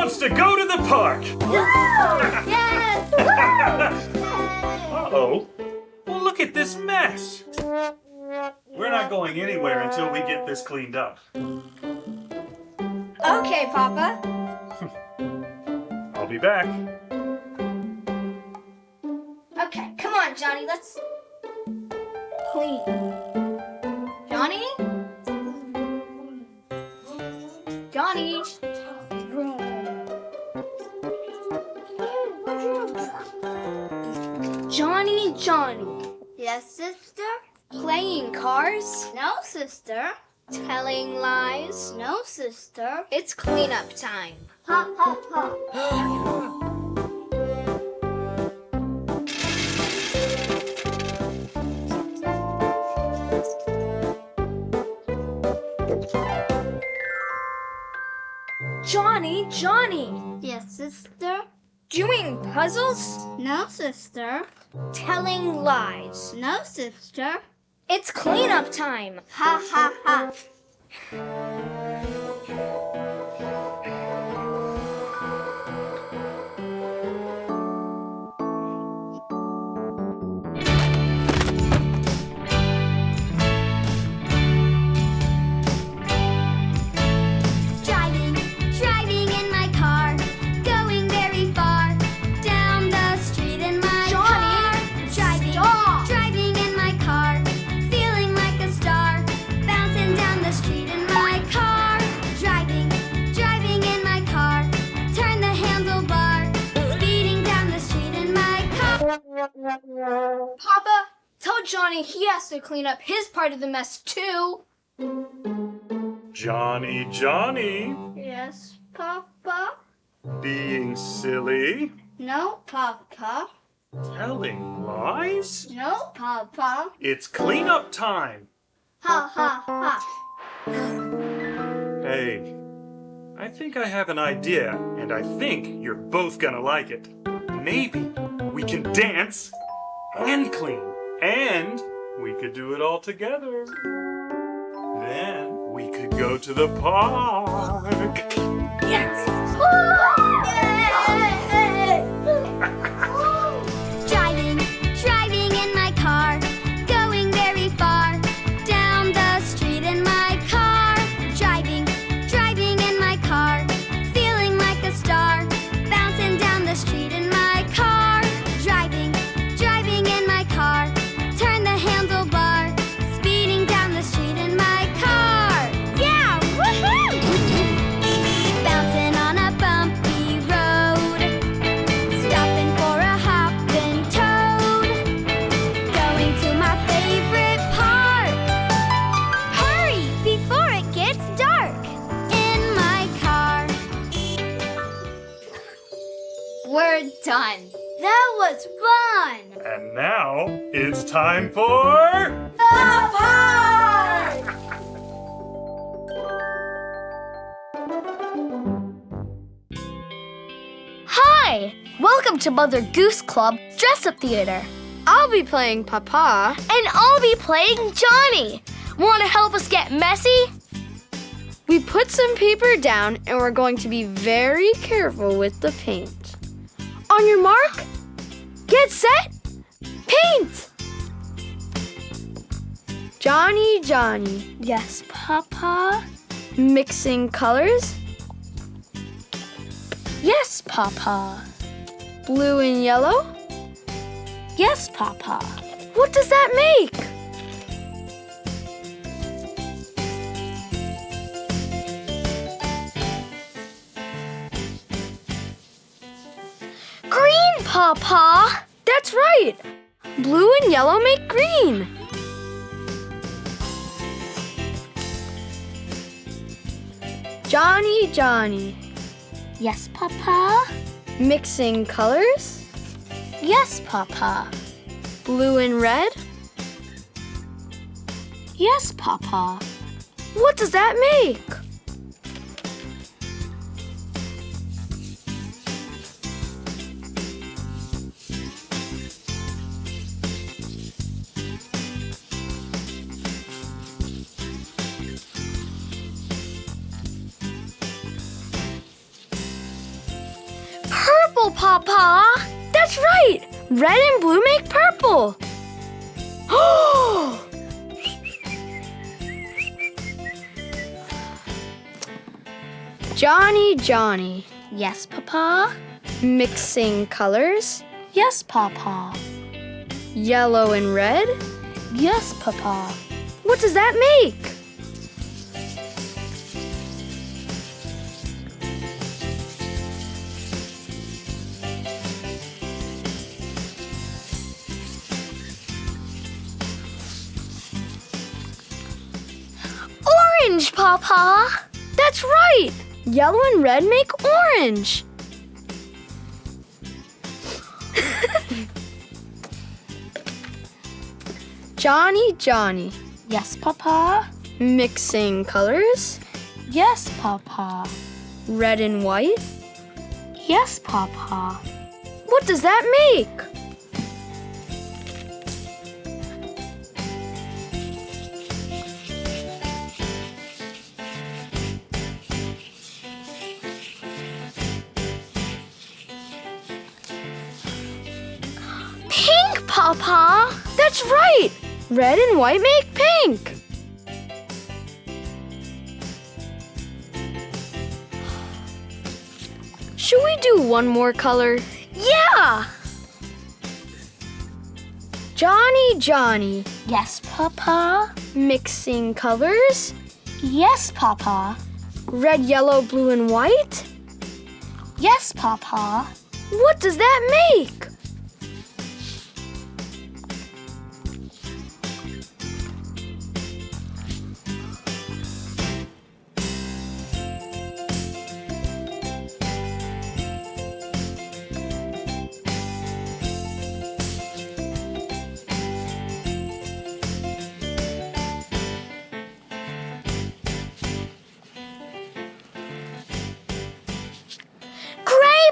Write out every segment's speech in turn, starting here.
wants to go to the park? Yes! Uh-oh. Well, look at this mess. We're not going anywhere until we get this cleaned up. Okay, Papa. I'll be back. Okay, come on, Johnny, let's clean. Johnny? Johnny? Johnny. Yes, sister? Playing cars? No, sister. Telling lies? No, sister. It's cleanup time. Ha, ha, ha. Johnny! Yes, sister. Doing puzzles? No, sister. Telling lies? No, sister. It's cleanup time. Ha, ha, ha. Driving in my car, going very far, down the street in my car. Driving in my car, feeling like a star, bouncing down the street in my car. Driving in my car, turn the handlebar, speeding down the street in my car. Papa, tell Johnny he has to clean up his part of the mess too. Johnny. Yes, Papa. Being silly. No, Papa. Telling lies. No, Papa. It's cleanup time. Ha, ha, ha. Hey, I think I have an idea, and I think you're both gonna like it. Maybe we can dance and clean, and we could do it all together. Then we could go to the park. Yes! Driving in my car, going very far, down the street in my car. Driving in my car, feeling like a star, bouncing down the street in my car. Driving in my car, turn the handlebar, speeding down the street in my car. Yeah, woohoo! Bouncing on a bumpy road, stopping for a hopping toad, going to my favorite park. Hurry before it gets dark in my car. We're done. That was fun. And now it's time for... Hi! Welcome to Mother Goose Club Dress Up Theater. I'll be playing Papa. And I'll be playing Johnny. Want to help us get messy? We put some paper down and we're going to be very careful with the paint. On your mark, get set, paint! Johnny. Yes, Papa. Mixing colors. Yes, Papa. Blue and yellow. Yes, Papa. What does that make? Green, Papa. That's right. Blue and yellow make green. Johnny. Yes, Papa. Mixing colors. Yes, Papa. Blue and red. Yes, Papa. What does that make? purple, Papa. That's right. Red and blue make purple. Oh! Johnny, Johnny. Yes, Papa? Mixing colors. Yes, Papa. Yellow and red. Yes, Papa. What does that make? Orange, Papa. That's right. Yellow and red make orange. Johnny, Johnny. Yes, Papa? Mixing colors. Yes, Papa. Red and white. Yes, Papa. What does that make? Pink, Papa. That's right. Red and white make pink. Should we do one more color? Yeah! Johnny, Johnny. Yes, Papa? Mixing colors. Yes, Papa. Red, yellow, blue, and white. Yes, Papa. What does that make?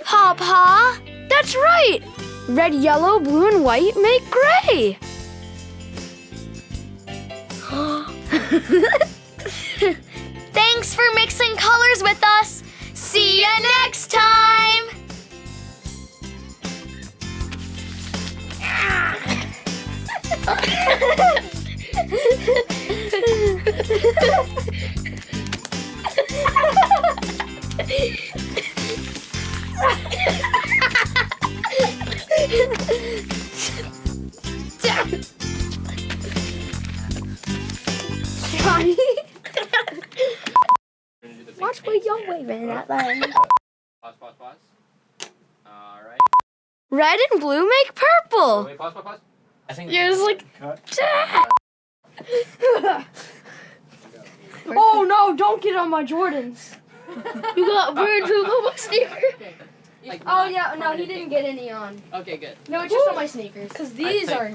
Papa! That's right! Red, yellow, blue, and white make gray. Thanks for mixing colors with us. See you next time! Johnny. Watch where you're waving that line. Pause. All right. Red and blue make purple. Wait, pause. I think You're just like, oh no, don't get on my Jordans. You got weird poop on my sneaker. Like, Oh yeah, no, he didn't get any on. Okay, good. No, it's just on my sneakers. Because these think- are...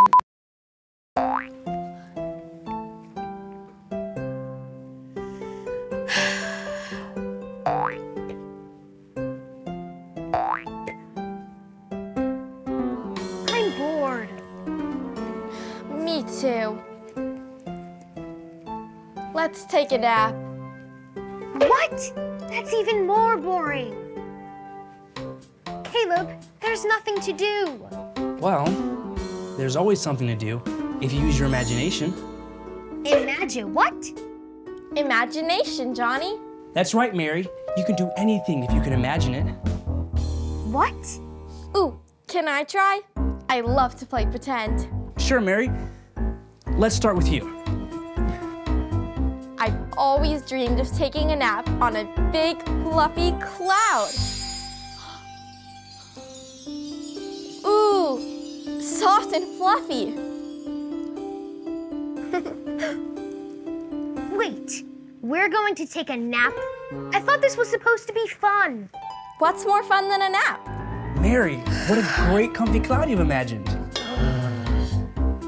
I'm bored. Me too. Let's take a nap. What? That's even more boring. Caleb, there's nothing to do. Well, there's always something to do if you use your imagination. Imagine what? Imagination, Johnny. That's right, Mary. You can do anything if you can imagine it. What? Ooh, can I try? I love to play pretend. Sure, Mary. Let's start with you. I've always dreamed of taking a nap on a big, fluffy cloud. Ooh, soft and fluffy. Wait, we're going to take a nap? I thought this was supposed to be fun. What's more fun than a nap? Mary, what a great comfy cloud you've imagined.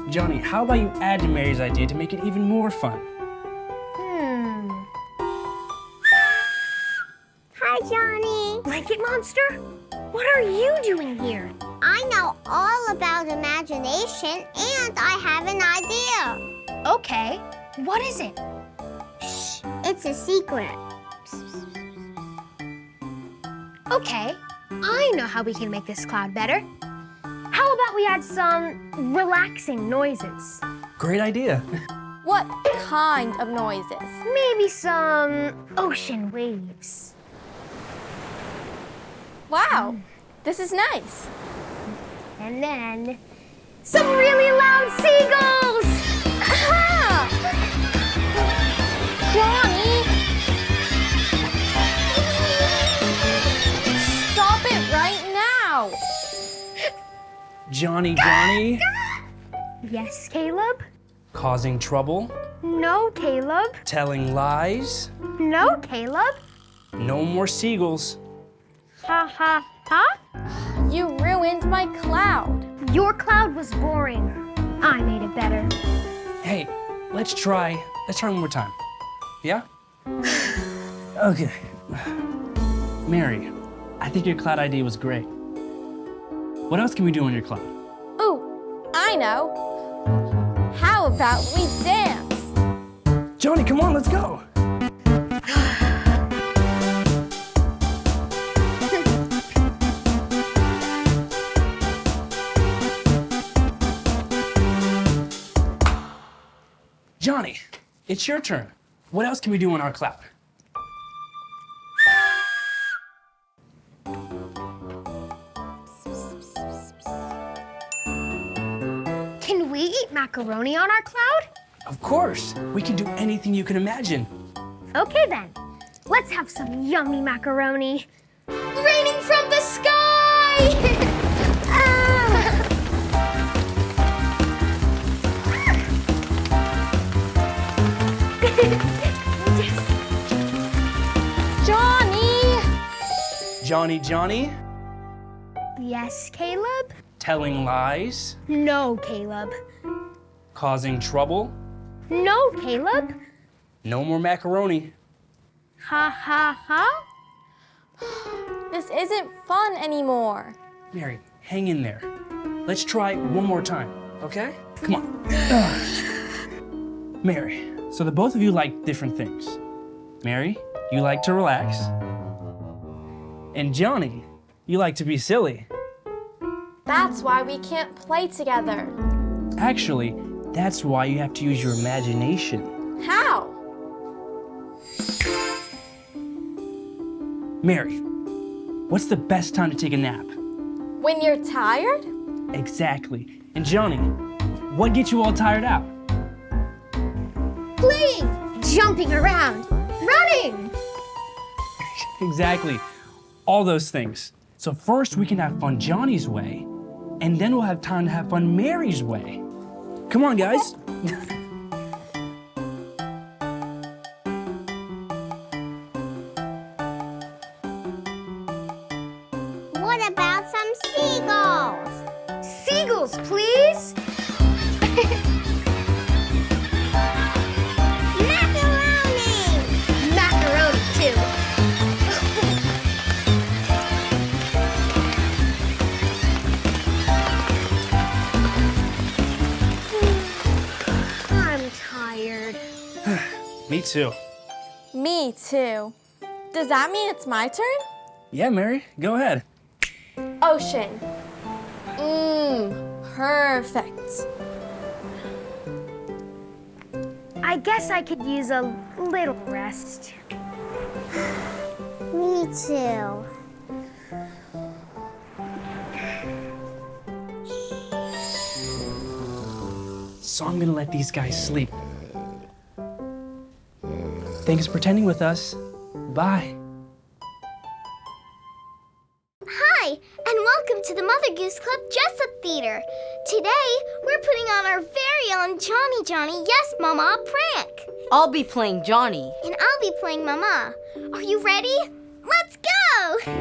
Johnny, how about you add to Mary's idea to make it even more fun? Hi, Johnny. Blanket Monster? What are you doing here? I know all about imagination and I have an idea. Okay, what is it? Shh, it's a secret. Okay, I know how we can make this cloud better. How about we add some relaxing noises? Great idea. What kind of noises? Maybe some ocean waves. Wow, this is nice. And then some really loud seagulls! Aha! Johnny! Stop it right now! Johnny, Yes, Caleb? causing trouble, No, Caleb. telling lies, No, Caleb. no more seagulls. Ha ha ha. You ruined my cloud. Your cloud was boring. I made it better. Hey, let's try one more time. Yeah? Okay. Mary, I think your cloud idea was great. What else can we do on your cloud? Ooh, I know. How about we dance? Johnny, come on, let's go. Johnny, it's your turn. What else can we do on our cloud? Can we eat macaroni on our cloud? Of course, we can do anything you can imagine. Okay then. Let's have some yummy macaroni. Raining from the sky! Johnny! Johnny, Yes, Caleb? telling lies, No, Caleb. causing trouble, No, Caleb. no more macaroni. Ha ha ha. This isn't fun anymore. Mary, hang in there. Let's try one more time, okay? Come on. Mary, so the both of you like different things. Mary, you like to relax. And Johnny, you like to be silly. That's why we can't play together. Actually, that's why you have to use your imagination. How? Mary, what's the best time to take a nap? When you're tired? Exactly. And Johnny, what gets you all tired out? Playing, jumping around, running. Exactly. All those things. So first we can have fun Johnny's way, and then we'll have time to have fun Mary's way. Come on, guys. What about some seagulls? Seagulls, please. Macaroni! Macaroni, too. I'm tired. Me too. Me too. Does that mean it's my turn? Yeah, Mary, go ahead. Ocean. Perfect. I guess I could use a little rest. Me too. So I'm gonna let these guys sleep. Thanks for pretending with us. Bye. Hi, and welcome to the Mother Goose Club Dress-Up Theater. Today, we're putting on our very own Johnny Yes Mama prank. I'll be playing Johnny. And I'll be playing Mama. Are you ready? Let's go!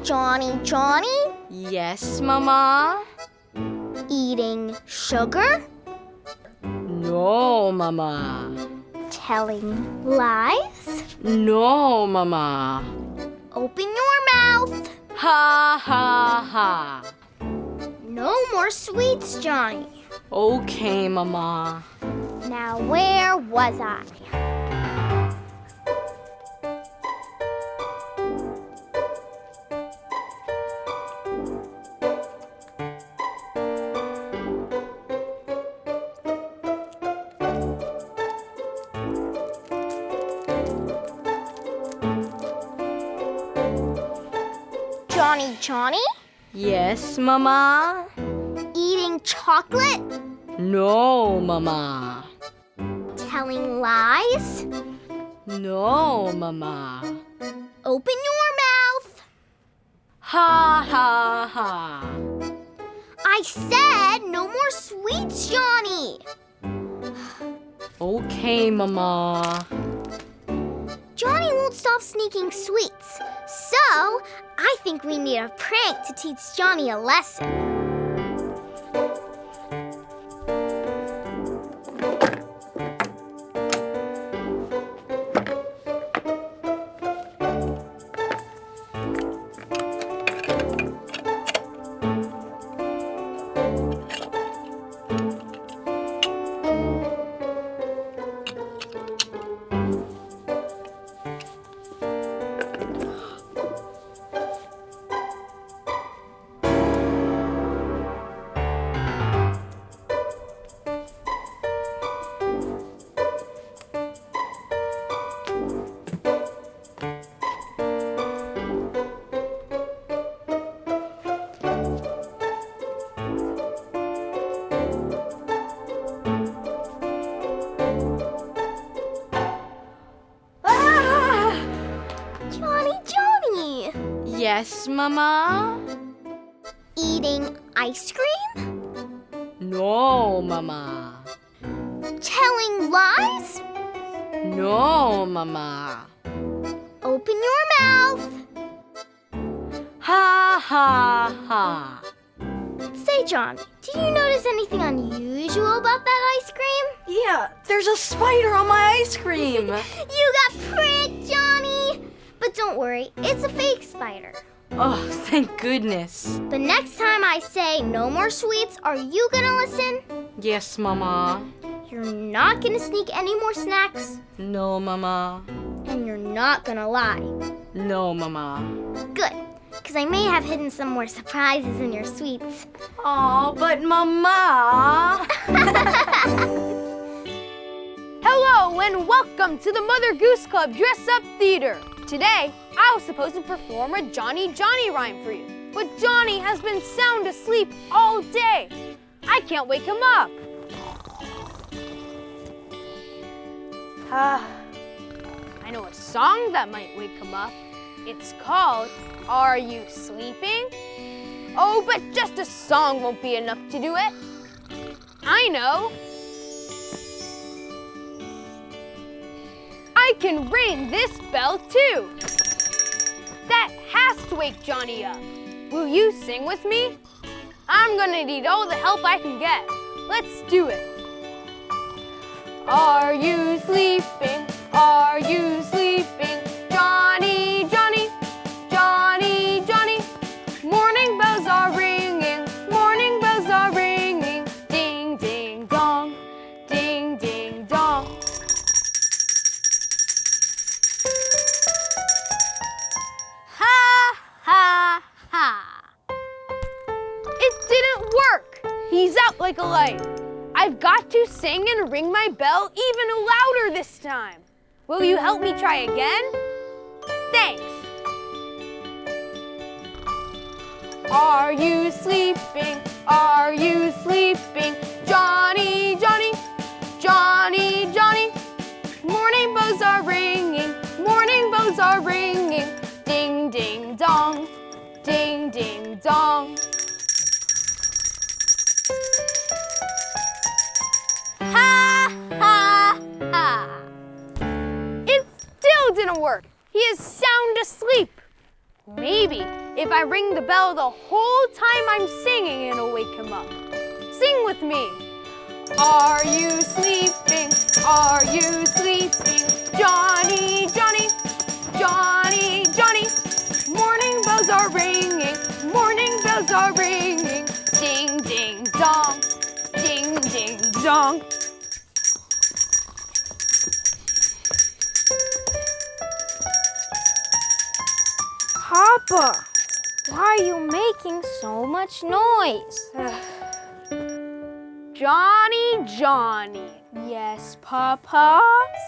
Johnny, Yes, Mama. eating sugar, No, Mama. telling lies. No, Mama. Open your mouth. Ha ha ha. No more sweets, Johnny. Okay, Mama. Now, where was I? Johnny, Yes, Mama. eating chocolate, No, Mama. telling lies. No, Mama. Open your mouth. Ha ha ha. I said no more sweets, Johnny. Okay, Mama. Johnny won't stop sneaking sweets. So, I think we need a prank to teach Johnny a lesson. Johnny, Yes, Mama. eating ice cream, No, Mama. telling lies. No, Mama. Open your mouth. Ha ha ha. Say, Johnny, did you notice anything unusual about that ice cream? Yeah, there's a spider on my ice cream. You got pranked, Johnny! But don't worry, it's a fake spider. Oh, thank goodness. The next time I say no more sweets, are you gonna listen? Yes, Mama. You're not gonna sneak any more snacks, No, Mama. and you're not gonna lie. No, Mama. Good, because I may have hidden some more surprises in your sweets. Aw, but Mama. Hello and welcome to the Mother Goose Club Dress Up Theater. Today, I was supposed to perform a Johnny rhyme for you, but Johnny has been sound asleep all day. I can't wake him up. I know a song that might wake him up. It's called Are You Sleeping? Oh, but just a song won't be enough to do it. I know. I can ring this bell too. That has to wake Johnny up. Will you sing with me? I'm gonna need all the help I can get. Let's do it. Are you sleeping? Are you sleeping? Johnny, Johnny, Johnny, Johnny. Morning bells are ringing. Morning bells are ringing. Ding, ding, dong. Ding, ding, dong. Ha, ha, ha. It didn't work. He's out like a light. I've got to sing and ring my bell even louder this time. Will you help me try again? Thanks. Are you sleeping? Are you sleeping? Johnny, Johnny, Johnny, Johnny. Morning bells are ringing. Morning bells are ringing. Ding, ding, dong. Ding, ding, dong. Ha, ha, ha. It still didn't work. He is sound asleep. Maybe if I ring the bell the whole time I'm singing, it'll wake him up. Sing with me. Are you sleeping? Are you sleeping? Johnny, Johnny, Johnny, Johnny. Morning bells are ringing. Morning bells are ringing. Ding, ding, dong. Ding, ding, dong. Papa, why are you making so much noise? Johnny, Johnny. Yes, Papa.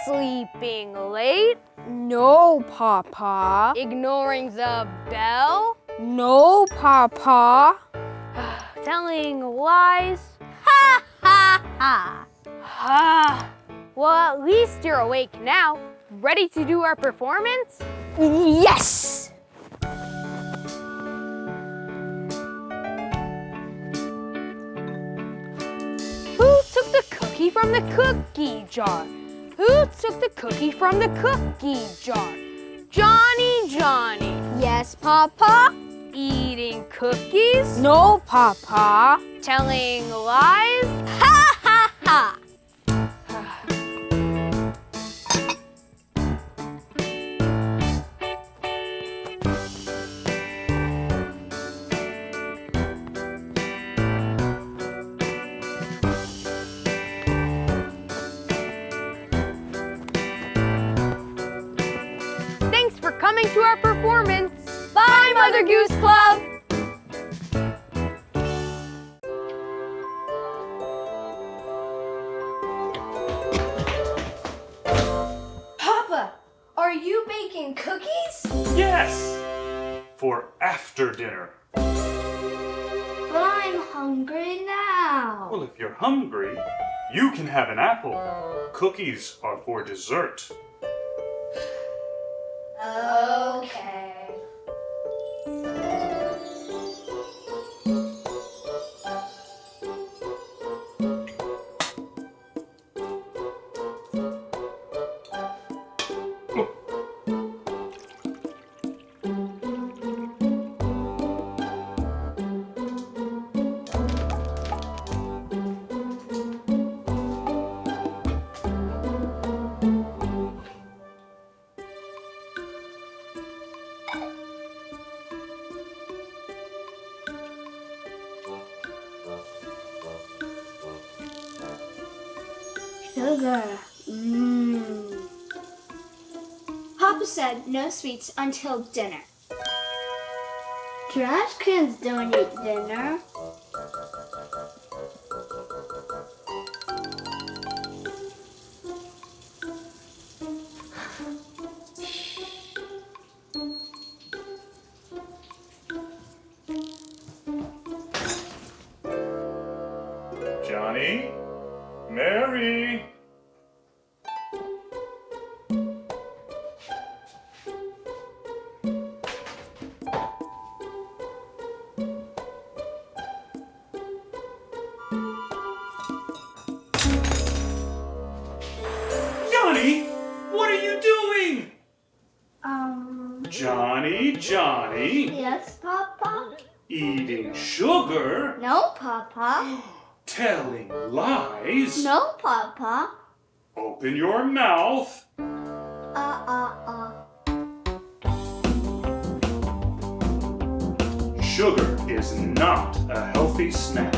Sleeping late. No, Papa. Ignoring the bell. No, Papa. Telling lies. Ha, ha, ha. Ha. Well, at least you're awake now. Ready to do our performance? Yes! Who took the cookie from the cookie jar? Who took the cookie from the cookie jar? Johnny, Johnny. Yes, Papa. Eating cookies? No, Papa. Telling lies? Ha, ha, ha. Thanks for coming to our performance. Bye, Mother Goose Club. Papa, are you baking cookies? Yes! For after dinner. But I'm hungry now. Well, if you're hungry, you can have an apple. Cookies are for dessert. Okay. Sugar. Papa said no sweets until dinner. Trash cans don't eat dinner. Johnny? Mary? Johnny, what are you doing? Johnny, Johnny, Yes, Papa? eating sugar, No, Papa. telling lies. No, Papa. Open your mouth. Sugar is not a healthy snack.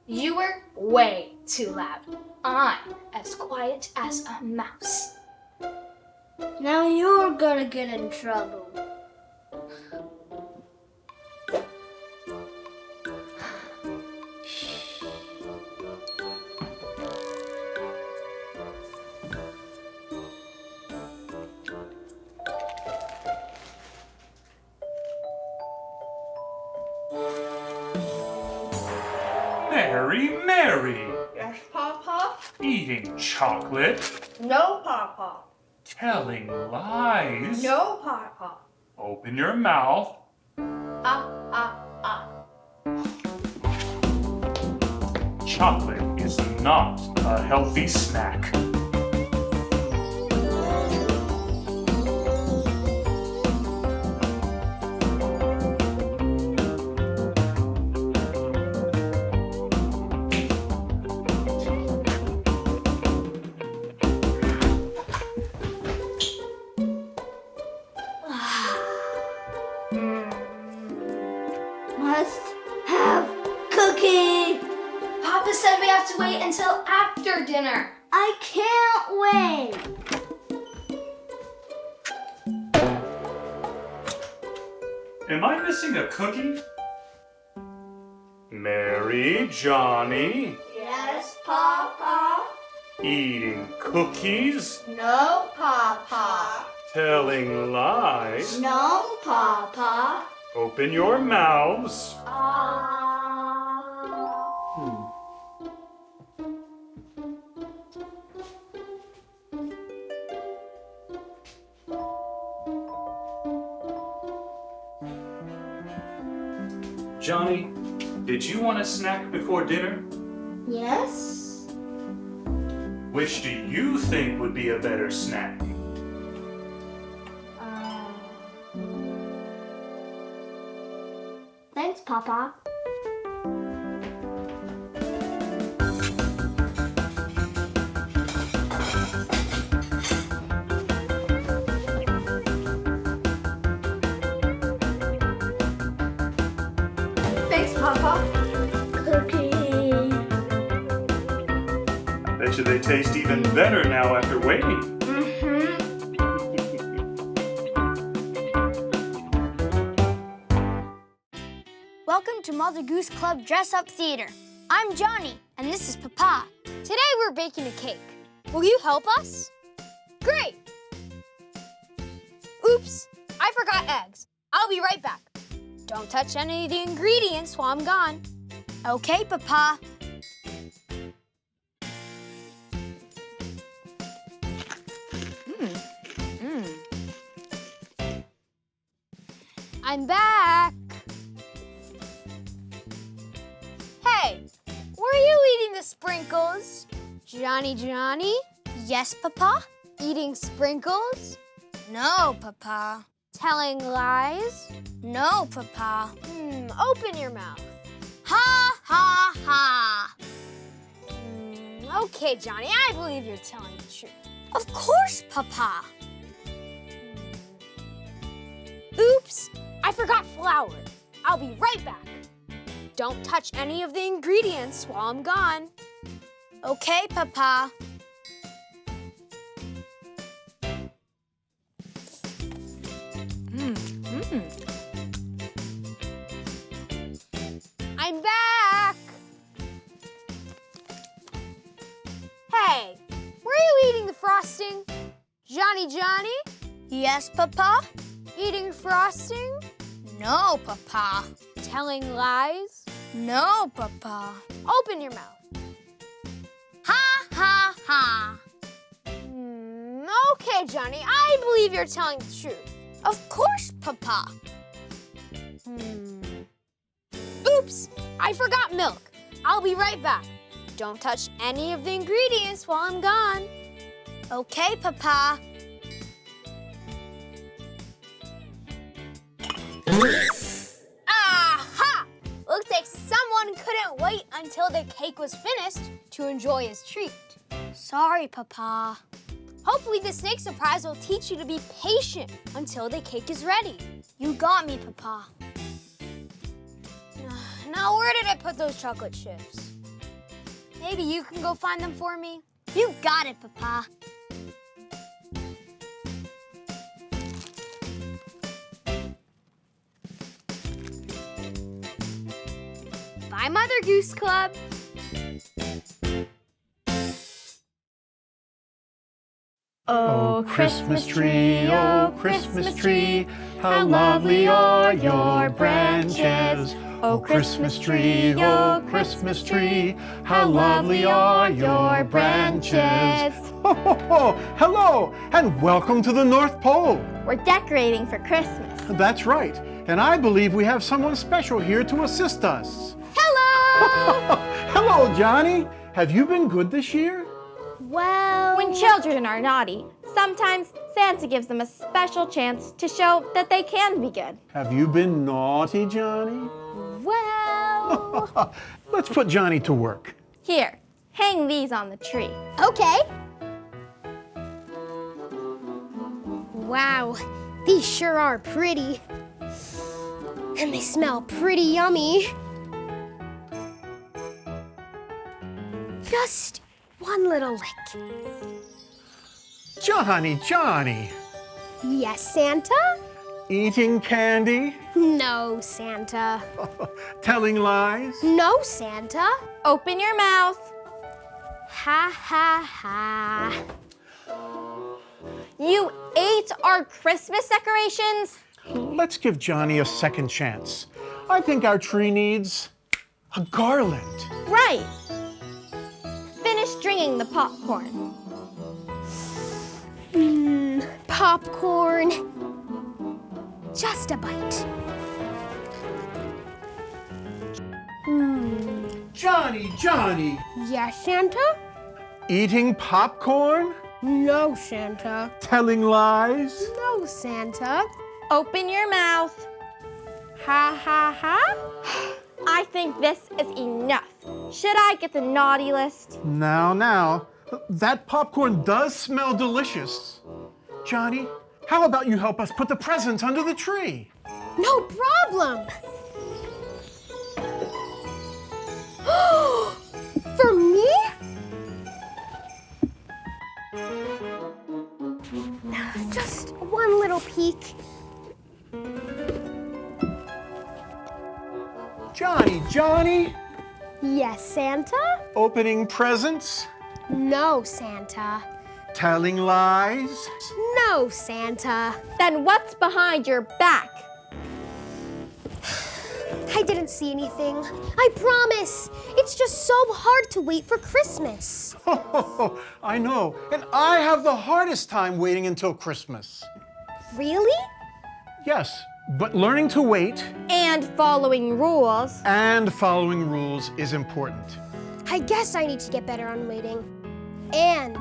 You were way too loud. I'm as quiet as a mouse. Now you're gonna get in trouble. Mary. Yes, Papa? Eating chocolate. No, Papa. Telling lies. No, Papa. Open your mouth. Chocolate is not a healthy snack. Must have cookie. Papa said we have to wait until after dinner. I can't wait. Am I missing a cookie? Mary, Johnny, Yes, Papa. eating cookies, No, Papa. telling lies. No, Papa. Open your mouths. Johnny, did you want a snack before dinner? Yes. Which do you think would be a better snack? Thanks, Papa. Thanks, Papa. Cookie. Bet you they taste even better now after waiting. Welcome to Mother Goose Club Dress Up Theater. I'm Johnny, and this is Papa. Today we're baking a cake. Will you help us? Great! Oops, I forgot eggs. I'll be right back. Don't touch any of the ingredients while I'm gone. Okay, Papa. I'm back. Hey, were you eating the sprinkles? Johnny? Yes, Papa? Eating sprinkles? No, Papa. Telling lies? No, Papa. Open your mouth. Ha, ha, ha. Okay, Johnny, I believe you're telling the truth. Of course, Papa. Oops, I forgot flour. I'll be right back. Don't touch any of the ingredients while I'm gone. Okay, Papa. I'm back. Hey, were you eating the frosting? Johnny? Yes, Papa? Eating frosting? No, Papa. Telling lies? No, Papa. Open your mouth. Ha, ha, ha. Okay, Johnny, I believe you're telling the truth. Of course, Papa. Oops, I forgot milk. I'll be right back. Don't touch any of the ingredients while I'm gone. Okay, Papa. Aha! Looks like someone couldn't wait until the cake was finished to enjoy his treat. Sorry, Papa. Hopefully the snake surprise will teach you to be patient until the cake is ready. You got me, Papa. Now, where did I put those chocolate chips? Maybe you can go find them for me? You got it, Papa. Bye, Mother Goose Club. Oh, Christmas tree, how lovely are your branches. Oh, Christmas tree, oh, Christmas tree, how lovely are your branches. Ho, ho, ho. Hello, and welcome to the North Pole. We're decorating for Christmas. That's right, and I believe we have someone special here to assist us. Hello! Hello, Johnny. Have you been good this year? Well, when children are naughty, sometimes Santa gives them a special chance to show that they can be good. Have you been naughty, Johnny? Well... Let's put Johnny to work. Here, hang these on the tree. Okay. Wow, these sure are pretty. And they smell pretty yummy. Just one little lick. Johnny. Yes, Santa? Eating candy? No, Santa. Telling lies? No, Santa. Open your mouth. Ha, ha, ha. You ate our Christmas decorations? Let's give Johnny a second chance. I think our tree needs a garland. Right. Finish drinking the popcorn. Popcorn. Just a bite. Johnny. Yes, Santa? Eating popcorn? No, Santa. Telling lies? No, Santa. Open your mouth. Ha, ha, ha. I think this is enough. Should I get the naughty list? Now. That popcorn does smell delicious. Johnny, how about you help us put the presents under the tree? No problem. For me? Just one little peek. Johnny? Yes, Santa? Opening presents? No, Santa. Telling lies? No, Santa. Then what's behind your back? I didn't see anything. I promise. It's just so hard to wait for Christmas. I know, and I have the hardest time waiting until Christmas. Really? Yes, but learning to wait And following rules. and following rules is important. I guess I need to get better on waiting. And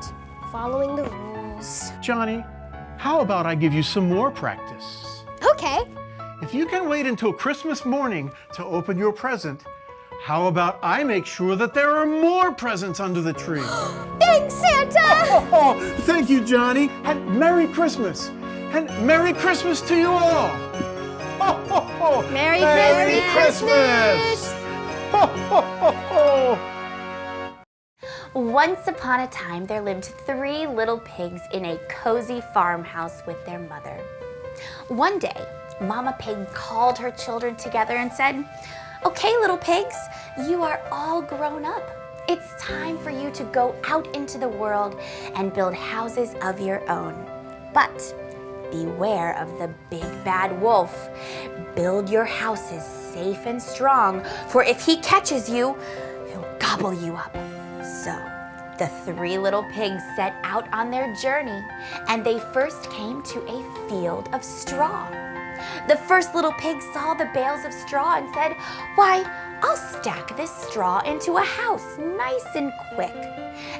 following the rules. Johnny, how about I give you some more practice? Okay. If you can wait until Christmas morning to open your present, how about I make sure that there are more presents under the tree? Thanks, Santa! Oh, thank you, Johnny, and Merry Christmas. And Merry Christmas to you all. Merry Christmas! Once upon a time, there lived 3 little pigs in a cozy farmhouse with their mother. One day, Mama Pig called her children together and said, "Okay, little pigs, you are all grown up. It's time for you to go out into the world and build houses of your own. But beware of the big bad wolf. Build your houses safe and strong, for if he catches you, he'll gobble you up." So the 3 little pigs set out on their journey, and they first came to a field of straw. The first little pig saw the bales of straw and said, "Why, I'll stack this straw into a house nice and quick."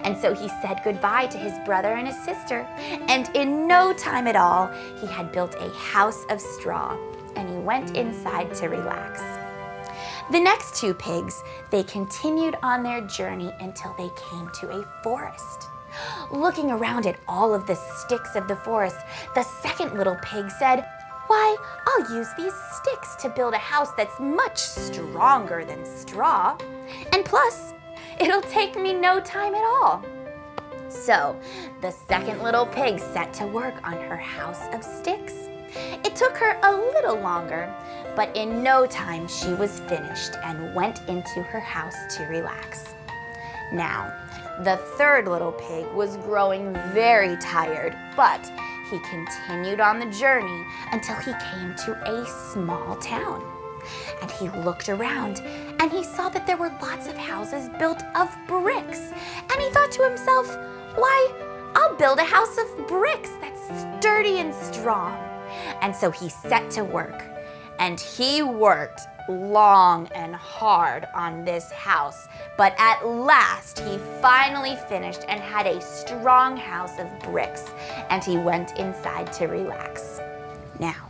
And so he said goodbye to his brother and his sister, and in no time at all, he had built a house of straw, and he went inside to relax. The next 2 pigs, they continued on their journey until they came to a forest. Looking around at all of the sticks of the forest, the second little pig said, "Why, I'll use these sticks to build a house that's much stronger than straw. And plus, it'll take me no time at all." So the second little pig set to work on her house of sticks. It took her a little longer, but in no time she was finished and went into her house to relax. Now, the third little pig was growing very tired, but he continued on the journey until he came to a small town. And he looked around and he saw that there were lots of houses built of bricks. And he thought to himself, why, I'll build a house of bricks that's sturdy and strong. And so he set to work, and he worked long and hard on this house. But at last, he finally finished and had a strong house of bricks, and he went inside to relax. Now,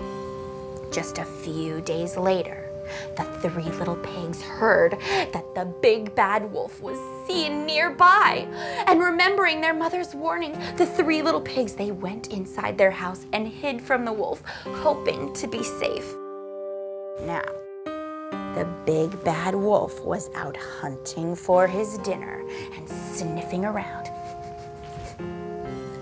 just a few days later, the three little pigs heard that the big bad wolf was seen nearby. And remembering their mother's warning, the three little pigs, they went inside their house and hid from the wolf, hoping to be safe. Now, the big bad wolf was out hunting for his dinner and sniffing around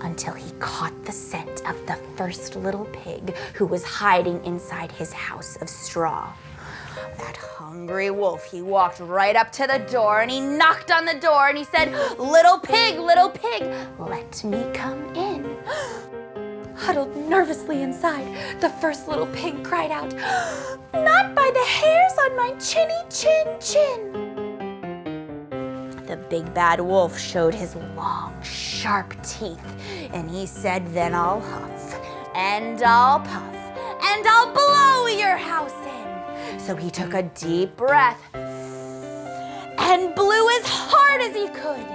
until he caught the scent of the first little pig who was hiding inside his house of straw. That hungry wolf, he walked right up to the door and he knocked on the door and he said, little pig, let me come in. Huddled nervously inside, the first little pig cried out, not by the hairs on my chinny chin chin. The big bad wolf showed his long, sharp teeth, and he said, then I'll huff, and I'll puff, and I'll blow your house in. So he took a deep breath and blew as hard as he could,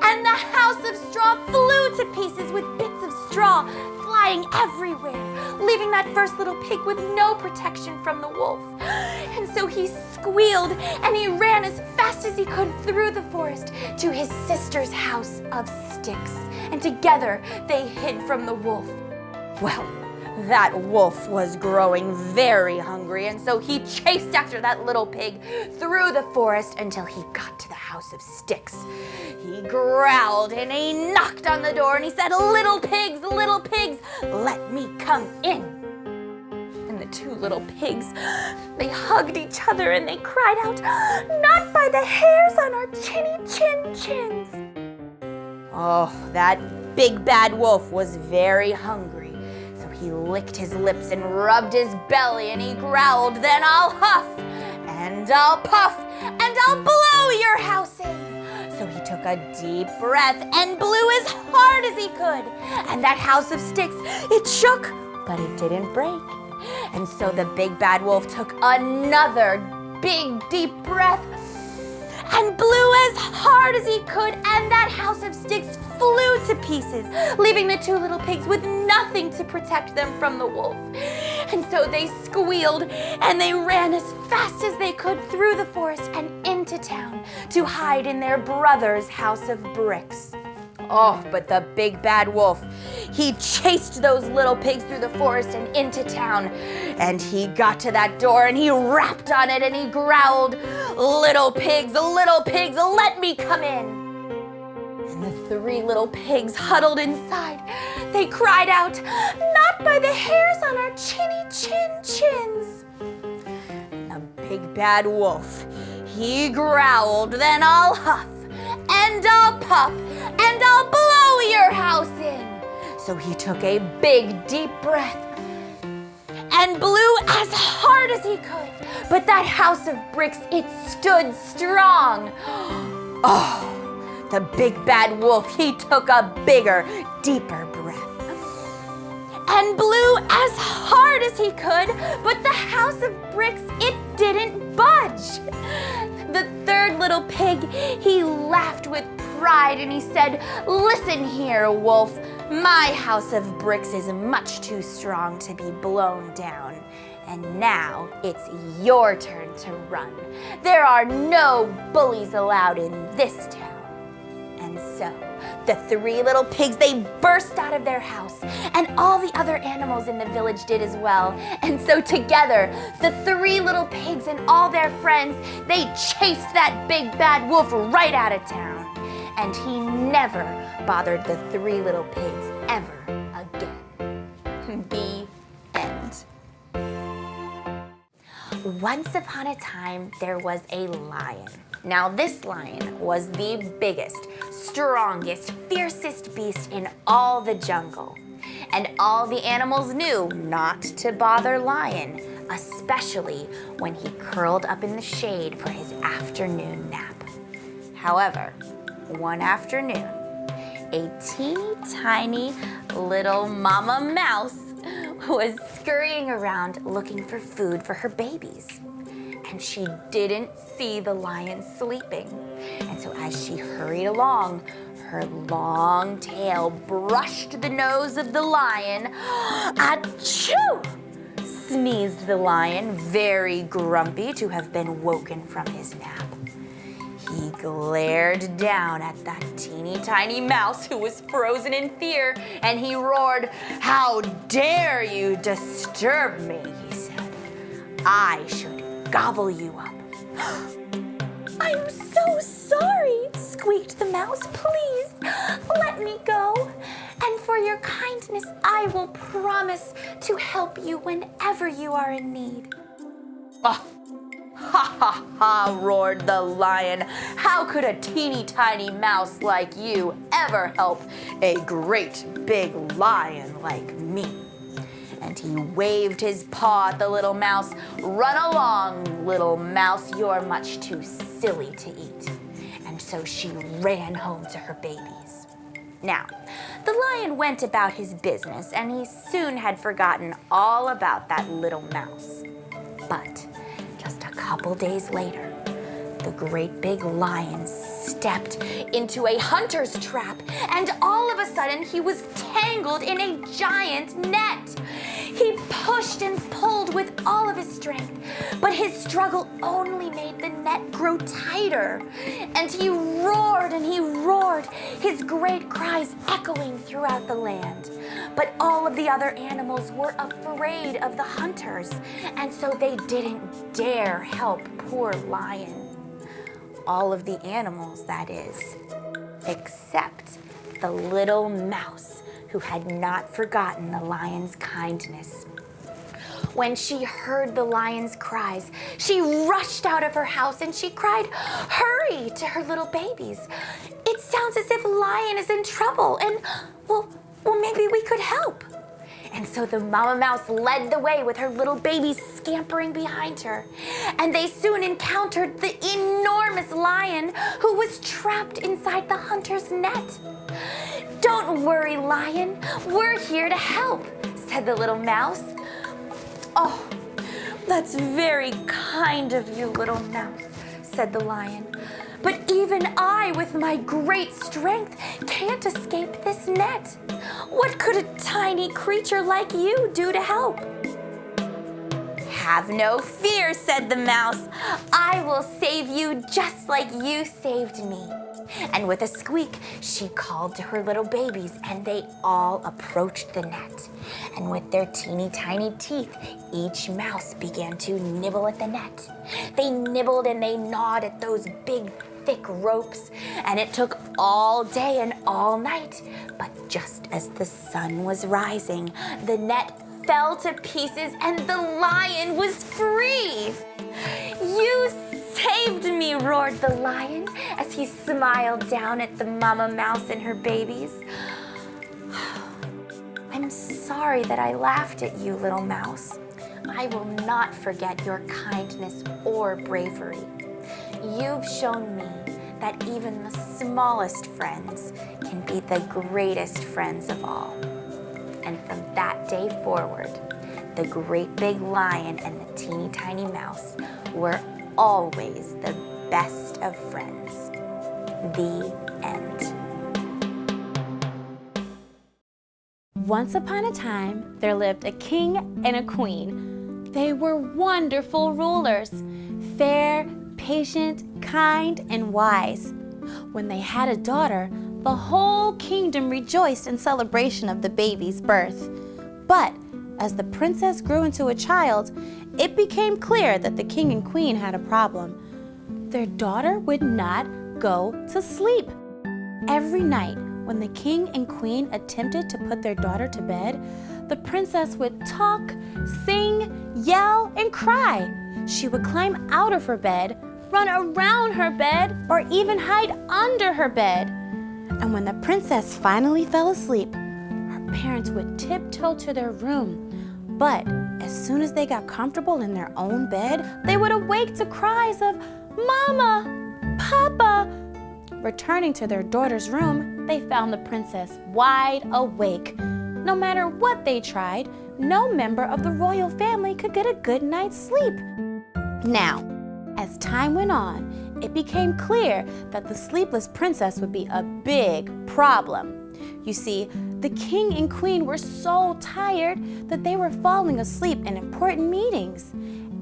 and the house of straw flew to pieces with bits of straw flying everywhere, leaving that first little pig with no protection from the wolf. And so he squealed and he ran as fast as he could through the forest to his sister's house of sticks. And together they hid from the wolf. Well, that wolf was growing very hungry, and so he chased after that little pig through the forest until he got to the house of sticks. He growled and he knocked on the door and he said, little pigs, let me come in. And the two little pigs, they hugged each other and they cried out, not by the hairs on our chinny chin chins. Oh, that big bad wolf was very hungry. He licked his lips and rubbed his belly and he growled, then I'll huff, and I'll puff, and I'll blow your house in. So he took a deep breath and blew as hard as he could. And that house of sticks, it shook, but it didn't break. And so the big bad wolf took another big deep breath and blew as hard as he could, and that house of sticks flew to pieces, leaving the two little pigs with nothing to protect them from the wolf. And so they squealed and they ran as fast as they could through the forest and into town to hide in their brother's house of bricks. Oh, but the big bad wolf, he chased those little pigs through the forest and into town. And he got to that door and he rapped on it and he growled, little pigs, let me come in. And the three little pigs huddled inside. They cried out, not by the hairs on our chinny chin chins. And the big bad wolf, he growled, then I'll huff, and I'll puff, and I'll blow your house in. So he took a big deep breath and blew as hard as he could. But that house of bricks, it stood strong. Oh, the big bad wolf, he took a bigger, deeper breath and blew as hard as he could, but the house of bricks, it didn't budge. The third little pig, he laughed with pride and he said, listen here, wolf, my house of bricks is much too strong to be blown down. And now it's your turn to run. There are no bullies allowed in this town. And so the three little pigs, they burst out of their house, and all the other animals in the village did as well. And so together, the three little pigs and all their friends, they chased that big bad wolf right out of town. And he never bothered the three little pigs ever again. The end. Once upon a time, there was a lion. Now this lion was the biggest, strongest, fiercest beast in all the jungle. And all the animals knew not to bother Lion especially when he curled up in the shade for his afternoon nap. However, one afternoon, a teeny tiny little mama mouse was scurrying around looking for food for her babies. And she didn't see the lion sleeping. And so as she hurried along, her long tail brushed the nose of the lion. Achoo! Sneezed the lion, very grumpy to have been woken from his nap. He glared down at that teeny tiny mouse who was frozen in fear, and he roared, "How dare you disturb me," he said. "I should gobble you up." "I'm so sorry," squeaked the mouse. "Please, let me go. And for your kindness, I will promise to help you whenever you are in need." "Ah, ha ha ha," roared the lion. "How could a teeny tiny mouse like you ever help a great big lion like me?" And he waved his paw at the little mouse. "Run along, little mouse, you're much too silly to eat." And so she ran home to her babies. Now, the lion went about his business, and he soon had forgotten all about that little mouse. But just a couple days later, the great big lion stepped into a hunter's trap, and all of a sudden he was tangled in a giant net. He pushed and pulled with all of his strength, but his struggle only made the net grow tighter. And he roared and he roared, his great cries echoing throughout the land. But all of the other animals were afraid of the hunters, and so they didn't dare help poor lion. All of the animals, that is, except the little mouse, who had not forgotten the lion's kindness. When she heard the lion's cries, she rushed out of her house and she cried, "Hurry!" to her little babies. "It sounds as if Lion is in trouble, and well, maybe we could help." And so the mama mouse led the way with her little babies scampering behind her. And they soon encountered the enormous lion who was trapped inside the hunter's net. "Don't worry, lion, we're here to help," said the little mouse. "Oh, that's very kind of you, little mouse," said the lion. "But even I, with my great strength, can't escape this net. What could a tiny creature like you do to help?" "Have no fear," said the mouse. "I will save you just like you saved me." And with a squeak, she called to her little babies, and they all approached the net. And with their teeny tiny teeth, each mouse began to nibble at the net. They nibbled and they gnawed at those big, thick ropes, and it took all day and all night. But just as the sun was rising, the net fell to pieces and the lion was free. "You saved me," roared the lion as he smiled down at the mama mouse and her babies. "I'm sorry that I laughed at you, little mouse. I will not forget your kindness or bravery. You've shown me that even the smallest friends can be the greatest friends of all." And from that day forward, the great big lion and the teeny tiny mouse were always the best of friends. The end. Once upon a time, there lived a king and a queen. They were wonderful rulers, fair, patient, kind, and wise. When they had a daughter, the whole kingdom rejoiced in celebration of the baby's birth. But as the princess grew into a child, it became clear that the king and queen had a problem. Their daughter would not go to sleep. Every night, when the king and queen attempted to put their daughter to bed, the princess would talk, sing, yell, and cry. She would climb out of her bed, run around her bed, or even hide under her bed. And when the princess finally fell asleep, her parents would tiptoe to their room, But as soon as they got comfortable in their own bed, they would awake to cries of, "Mama! Papa!" Returning to their daughter's room, they found the princess wide awake. No matter what they tried, no member of the royal family could get a good night's sleep. Now, as time went on, it became clear that the sleepless princess would be a big problem. You see, the king and queen were so tired that they were falling asleep in important meetings,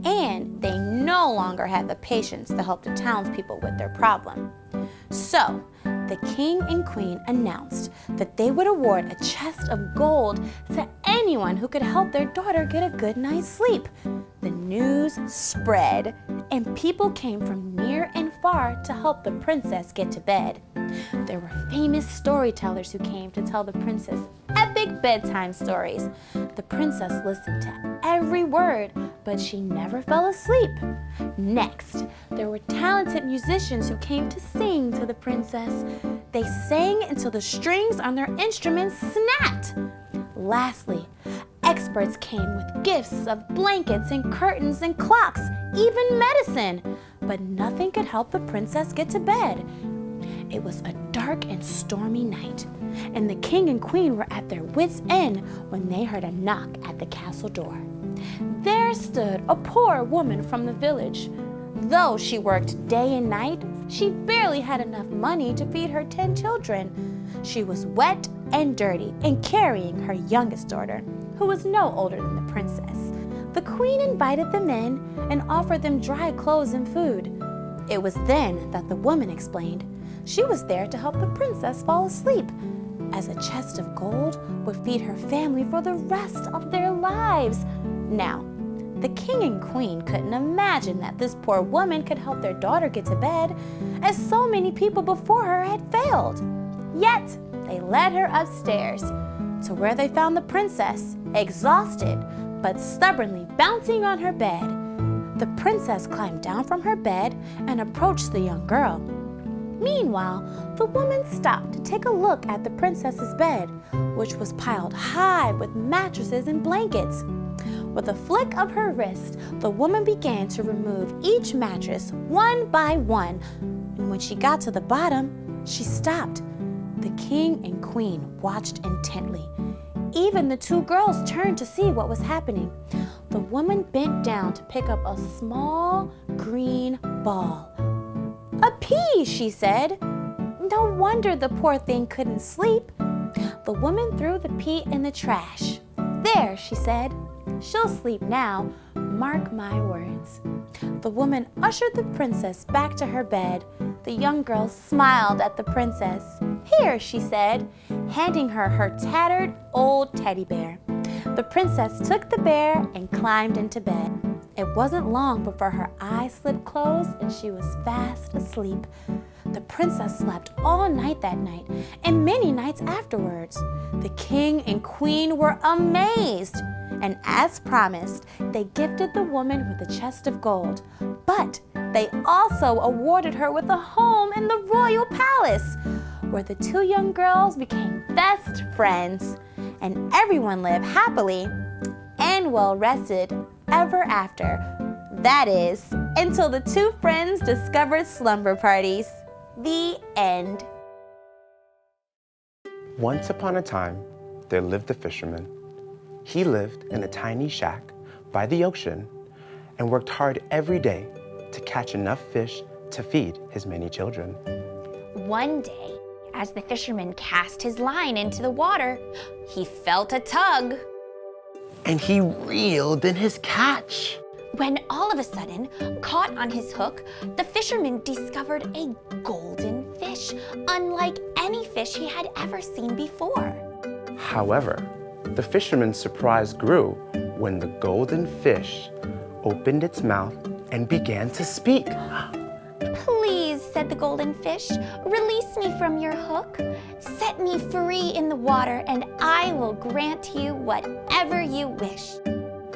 and they no longer had the patience to help the townspeople with their problem. So, the king and queen announced that they would award a chest of gold to anyone who could help their daughter get a good night's sleep. The news spread, and people came from near and far to help the princess get to bed. There were famous storytellers who came to tell the princess epic bedtime stories. The princess listened to every word, but she never fell asleep. Next, there were talented musicians who came to sing to the princess. They sang until the strings on their instruments snapped. Lastly, experts came with gifts of blankets and curtains and clocks, even medicine. But nothing could help the princess get to bed. It was a dark and stormy night, and the king and queen were at their wits' end when they heard a knock at the castle door. There stood a poor woman from the village. Though she worked day and night, she barely had enough money to feed her 10 children. She was wet and dirty and carrying her youngest daughter, who was no older than the princess. The queen invited them in and offered them dry clothes and food. It was then that the woman explained she was there to help the princess fall asleep, as a chest of gold would feed her family for the rest of their lives. Now, the king and queen couldn't imagine that this poor woman could help their daughter get to bed, as so many people before her had failed. Yet, they led her upstairs to where they found the princess, exhausted but stubbornly bouncing on her bed. The princess climbed down from her bed and approached the young girl. Meanwhile, the woman stopped to take a look at the princess's bed, which was piled high with mattresses and blankets. With a flick of her wrist, the woman began to remove each mattress one by one, and when she got to the bottom, she stopped. The king and queen watched intently. Even the 2 girls turned to see what was happening. The woman bent down to pick up a small green ball. "A pea," she said. No wonder the poor thing couldn't sleep. The woman threw the pea in the trash. "There," she said. "She'll sleep now. Mark my words." The woman ushered the princess back to her bed. The young girl smiled at the princess. "Here," she said, handing her her tattered old teddy bear. The princess took the bear and climbed into bed. It wasn't long before her eyes slipped closed and she was fast asleep. The princess slept all night that night and many nights afterwards. The king and queen were amazed, and as promised, they gifted the woman with a chest of gold. But they also awarded her with a home in the royal palace, where the 2 young girls became best friends, and everyone lived happily and well rested ever after. That is, until the 2 friends discovered slumber parties. The end. Once upon a time, there lived a fisherman. He lived in a tiny shack by the ocean and worked hard every day to catch enough fish to feed his many children. One day, as the fisherman cast his line into the water, he felt a tug. And he reeled in his catch. When all of a sudden, caught on his hook, the fisherman discovered a golden fish, unlike any fish he had ever seen before. However, the fisherman's surprise grew when the golden fish opened its mouth and began to speak. "Please," said the golden fish, "release me from your hook. Set me free in the water, and I will grant you whatever you wish."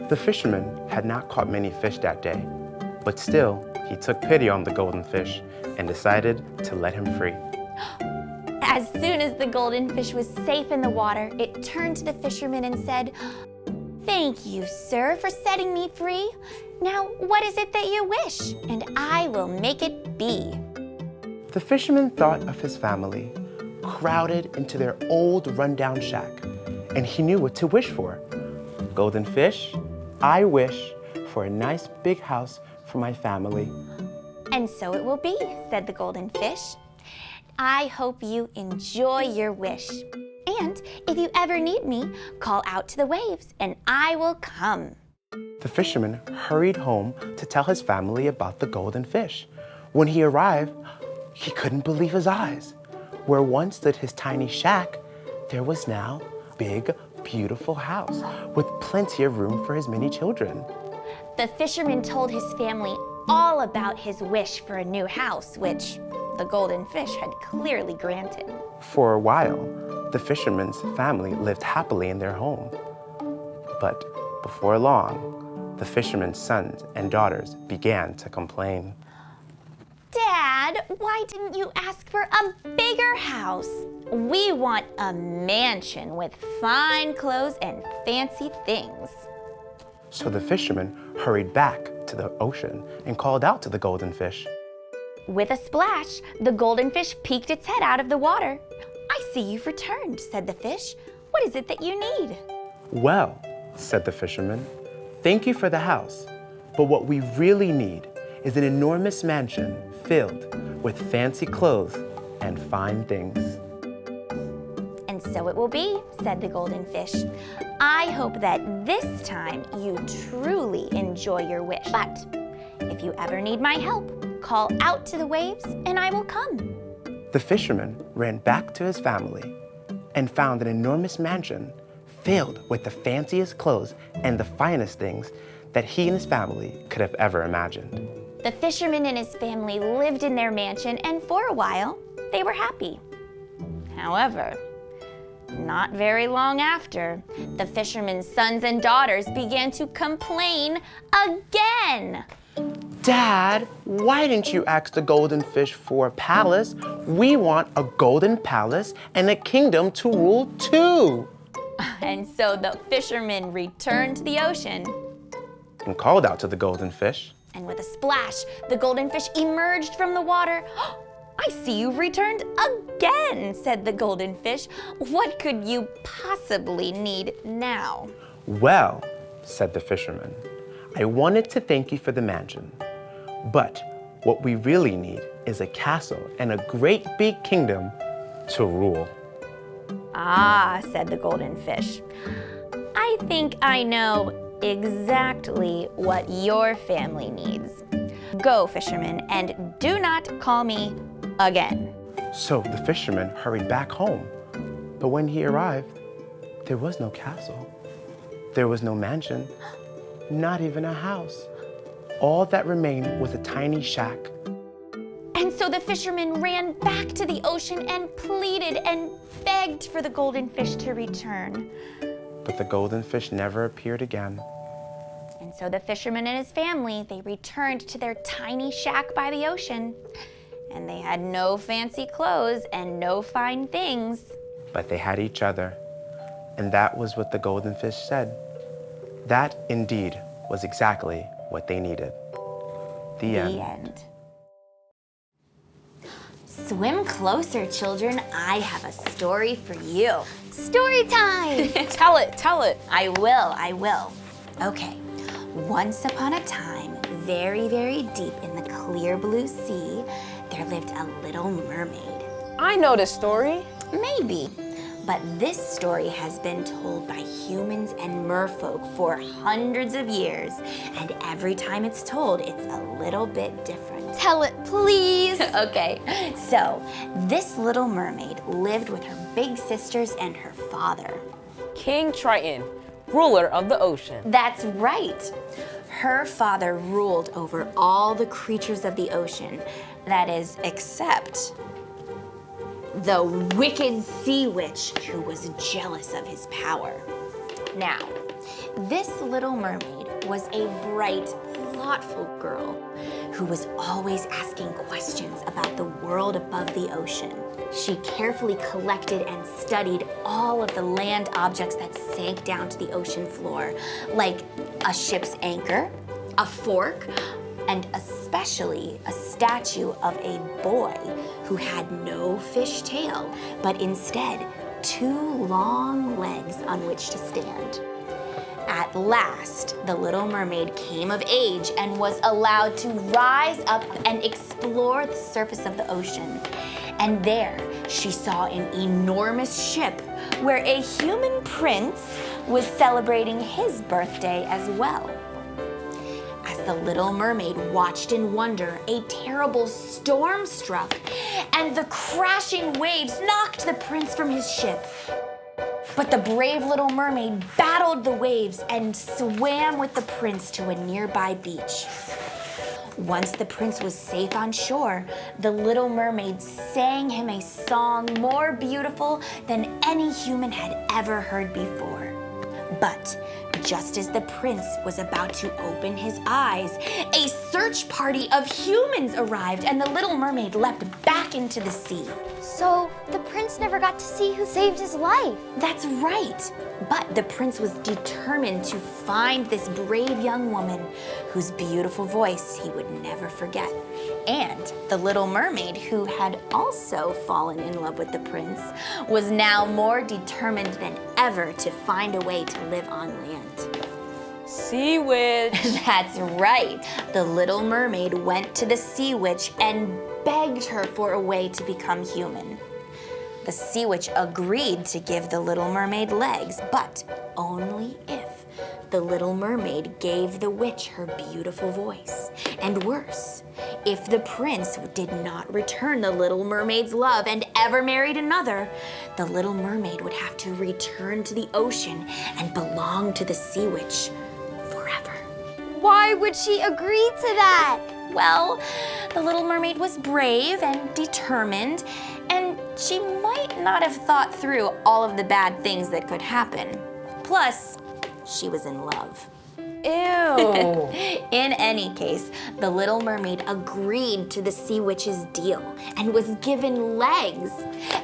The fisherman had not caught many fish that day, but still he took pity on the golden fish and decided to let him free. As soon as the golden fish was safe in the water, it turned to the fisherman and said, Thank you, sir, for setting me free. Now, what is it that you wish? And I will make it be. The fisherman thought of his family, crowded into their old rundown shack, and he knew what to wish for. Golden fish, I wish for a nice big house for my family. And so it will be, said the golden fish. I hope you enjoy your wish. And if you ever need me, call out to the waves and I will come. The fisherman hurried home to tell his family about the golden fish. When he arrived, he couldn't believe his eyes. Where once stood his tiny shack, there was now a big, beautiful house with plenty of room for his many children. The fisherman told his family all about his wish for a new house, which the golden fish had clearly granted. For a while, the fisherman's family lived happily in their home. But before long, the fisherman's sons and daughters began to complain. Dad, why didn't you ask for a bigger house? We want a mansion with fine clothes and fancy things. So the fisherman hurried back to the ocean and called out to the golden fish. With a splash, the golden fish peeked its head out of the water. I see you've returned, said the fish. What is it that you need? Well, said the fisherman, thank you for the house, but what we really need is an enormous mansion filled with fancy clothes and fine things. And so it will be, said the golden fish. I hope that this time you truly enjoy your wish. But if you ever need my help, call out to the waves and I will come. The fisherman ran back to his family and found an enormous mansion filled with the fanciest clothes and the finest things that he and his family could have ever imagined. The fisherman and his family lived in their mansion, and for a while, they were happy. However, not very long after, the fisherman's sons and daughters began to complain again. Dad, why didn't you ask the golden fish for a palace? We want a golden palace and a kingdom to rule too. And so the fisherman returned to the ocean. And called out to the golden fish. And with a splash, the golden fish emerged from the water. I see you've returned again, said the golden fish. What could you possibly need now? Well, said the fisherman, I wanted to thank you for the mansion, but what we really need is a castle and a great big kingdom to rule. Ah, said the golden fish. I think I know exactly what your family needs. Go, fisherman, and do not call me again. So the fisherman hurried back home, but when he arrived, there was no castle. There was no mansion, not even a house. All that remained was a tiny shack. And so the fisherman ran back to the ocean and pleaded and begged for the golden fish to return. But the golden fish never appeared again. And so the fisherman and his family, they returned to their tiny shack by the ocean. And they had no fancy clothes and no fine things. But they had each other. And that was what the golden fish said. That, indeed, was exactly what they needed. The end. Swim closer, children. I have a story for you. Story time! Tell it. I will. Okay. Once upon a time, very, very deep in the clear blue sea, there lived a little mermaid. I know this story. Maybe. But this story has been told by humans and merfolk for hundreds of years. And every time it's told, it's a little bit different. Tell it, please. Okay, so this little mermaid lived with her big sisters and her father. King Triton, ruler of the ocean. That's right. Her father ruled over all the creatures of the ocean. That is, except the wicked sea witch who was jealous of his power. Now, This little mermaid was a bright, thoughtful girl who was always asking questions about the world above the ocean. She carefully collected and studied all of the land objects that sank down to the ocean floor, like a ship's anchor, a fork, and especially a statue of a boy who had no fish tail, but instead 2 long legs on which to stand. At last, the Little Mermaid came of age and was allowed to rise up and explore the surface of the ocean. And there, she saw an enormous ship where a human prince was celebrating his birthday as well. As the Little Mermaid watched in wonder, a terrible storm struck, and the crashing waves knocked the prince from his ship. But the brave Little Mermaid battled the waves and swam with the prince to a nearby beach. Once the prince was safe on shore, the Little Mermaid sang him a song more beautiful than any human had ever heard before. But just as the prince was about to open his eyes, a search party of humans arrived and the Little Mermaid leapt back into the sea. So the prince never got to see who saved his life. That's right. But the prince was determined to find this brave young woman whose beautiful voice he would never forget. And the Little Mermaid, who had also fallen in love with the prince, was now more determined than ever to find a way to live on land. Sea witch. That's right. The Little Mermaid went to the sea witch and begged her for a way to become human. The sea witch agreed to give the Little Mermaid legs, but only if the Little Mermaid gave the witch her beautiful voice. And worse, if the prince did not return the Little Mermaid's love and ever married another, the Little Mermaid would have to return to the ocean and belong to the sea witch forever. Why would she agree to that? Well, the Little Mermaid was brave and determined, and she might not have thought through all of the bad things that could happen. Plus, she was in love. Ew. In any case, the Little Mermaid agreed to the sea witch's deal and was given legs.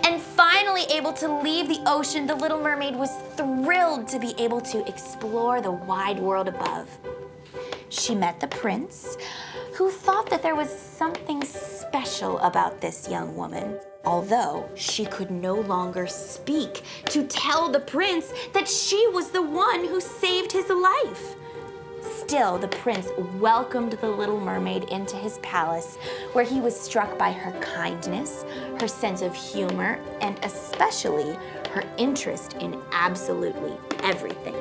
And finally able to leave the ocean, the Little Mermaid was thrilled to be able to explore the wide world above. She met the prince, who thought that there was something special about this young woman, although she could no longer speak to tell the prince that she was the one who saved his life. Still, the prince welcomed the Little Mermaid into his palace, where he was struck by her kindness, her sense of humor, and especially her interest in absolutely everything.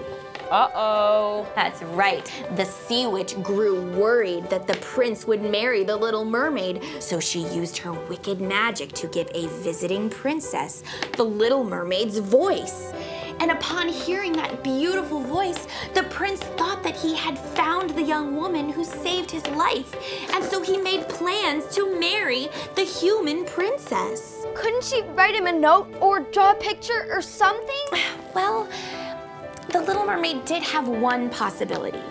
Uh-oh. That's right. The sea witch grew worried that the prince would marry the Little Mermaid, so she used her wicked magic to give a visiting princess the Little Mermaid's voice. And upon hearing that beautiful voice, the prince thought that he had found the young woman who saved his life, and so he made plans to marry the human princess. Couldn't she write him a note or draw a picture or something? Well, the Little Mermaid did have one possibility.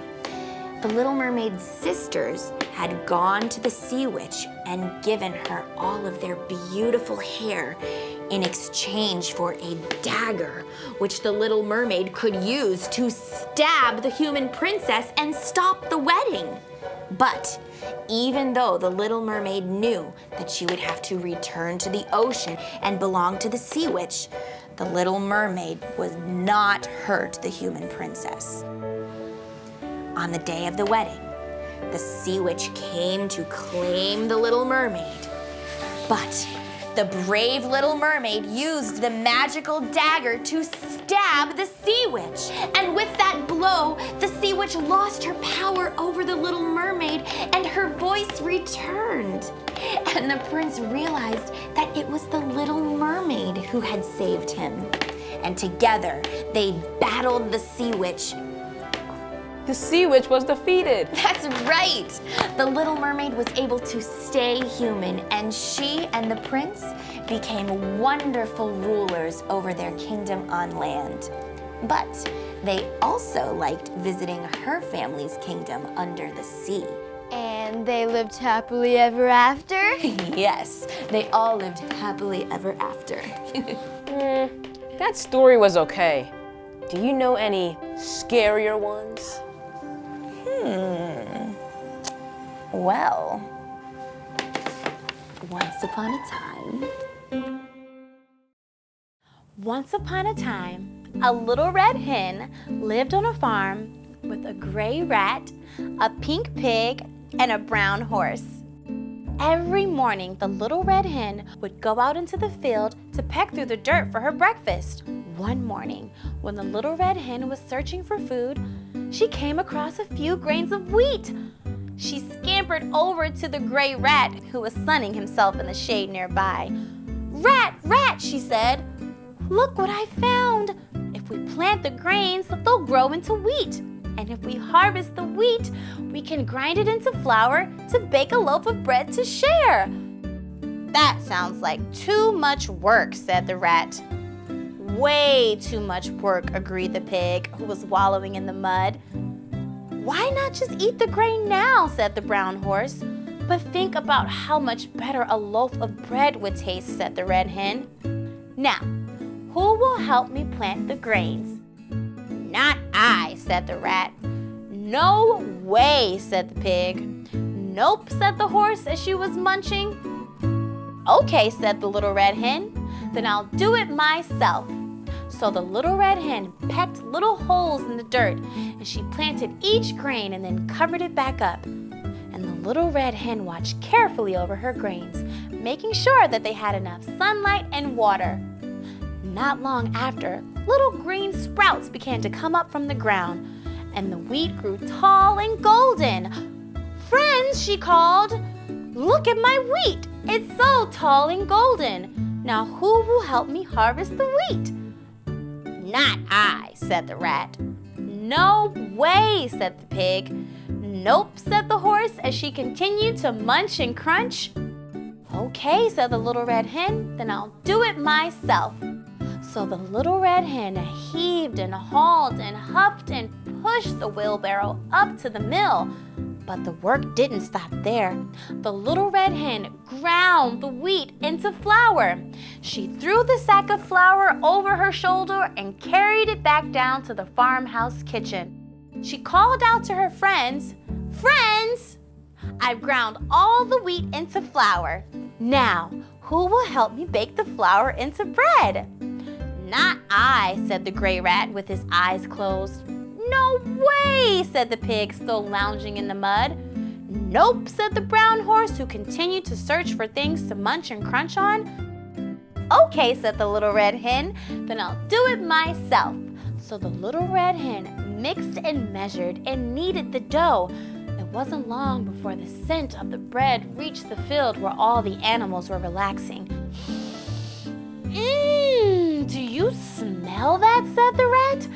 The Little Mermaid's sisters had gone to the sea witch and given her all of their beautiful hair in exchange for a dagger, which the Little Mermaid could use to stab the human princess and stop the wedding. But even though the Little Mermaid knew that she would have to return to the ocean and belong to the sea witch, the Little Mermaid would not hurt the human princess. On the day of the wedding, the sea witch came to claim the Little Mermaid. But the brave Little Mermaid used the magical dagger to stab the sea witch. And with that blow, the sea witch lost her power over the Little Mermaid and her voice returned. And the prince realized that it was the Little Mermaid who had saved him. And together, they battled the sea witch. The sea witch was defeated. That's right. The Little Mermaid was able to stay human, and she and the prince became wonderful rulers over their kingdom on land. But They also liked visiting her family's kingdom under the sea. And they lived happily ever after? Yes, they all lived happily ever after. That story was okay. Do you know any scarier ones? Well, once upon a time, a little red hen lived on a farm with a gray rat, a pink pig, and a brown horse. Every morning, the little red hen would go out into the field to peck through the dirt for her breakfast. One morning, when the little red hen was searching for food, she came across a few grains of wheat. She scampered over to the gray rat, who was sunning himself in the shade nearby. "Rat, rat," she said, "look what I found. If we plant the grains, they'll grow into wheat. And if we harvest the wheat, we can grind it into flour to bake a loaf of bread to share." "That sounds like too much work," said the rat. "Way too much work," agreed the pig, who was wallowing in the mud. "Why not just eat the grain now?" said the brown horse. "But think about how much better a loaf of bread would taste," said the red hen. "Now, who will help me plant the grains?" "Not I," said the rat. "No way," said the pig. "Nope," said the horse as she was munching. "Okay," said the little red hen, "then I'll do it myself." So the little red hen pecked little holes in the dirt, and she planted each grain and then covered it back up. And the little red hen watched carefully over her grains, making sure that they had enough sunlight and water. Not long after, little green sprouts began to come up from the ground, and the wheat grew tall and golden. "Friends," she called, "look at my wheat. It's so tall and golden. Now who will help me harvest the wheat?" "Not I," said the rat. "No way," said the pig. "Nope," said the horse as she continued to munch and crunch. "Okay," said the little red hen, "then I'll do it myself." So the little red hen heaved and hauled and huffed and pushed the wheelbarrow up to the mill. But the work didn't stop there. The little red hen ground the wheat into flour. She threw the sack of flour over her shoulder and carried it back down to the farmhouse kitchen. She called out to her friends, "Friends, I've ground all the wheat into flour. Now, who will help me bake the flour into bread?" "Not I," said the gray rat with his eyes closed. "No way," said the pig, still lounging in the mud. "Nope," said the brown horse, who continued to search for things to munch and crunch on. "Okay," said the little red hen, "then I'll do it myself." So the little red hen mixed and measured and kneaded the dough. It wasn't long before the scent of the bread reached the field where all the animals were relaxing. "Do you smell that?" said the rat.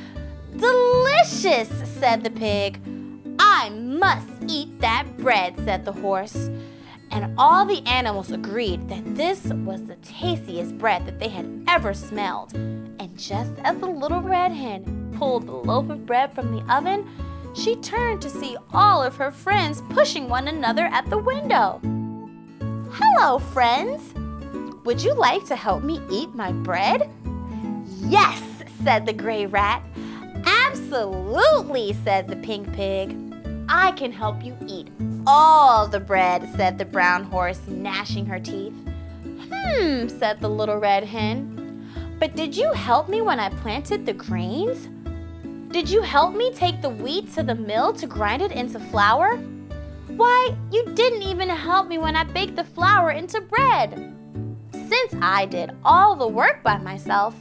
"Delicious," said the pig. "I must eat that bread," said the horse. And all the animals agreed that this was the tastiest bread that they had ever smelled. And just as the little red hen pulled the loaf of bread from the oven, she turned to see all of her friends pushing one another at the window. "Hello, friends. Would you like to help me eat my bread?" "Yes," said the gray rat. "Absolutely," said the pink pig. "I can help you eat all the bread," said the brown horse, gnashing her teeth. Said the little red hen. "But did you help me when I planted the grains? Did you help me take the wheat to the mill to grind it into flour? Why, you didn't even help me when I baked the flour into bread. Since I did all the work by myself,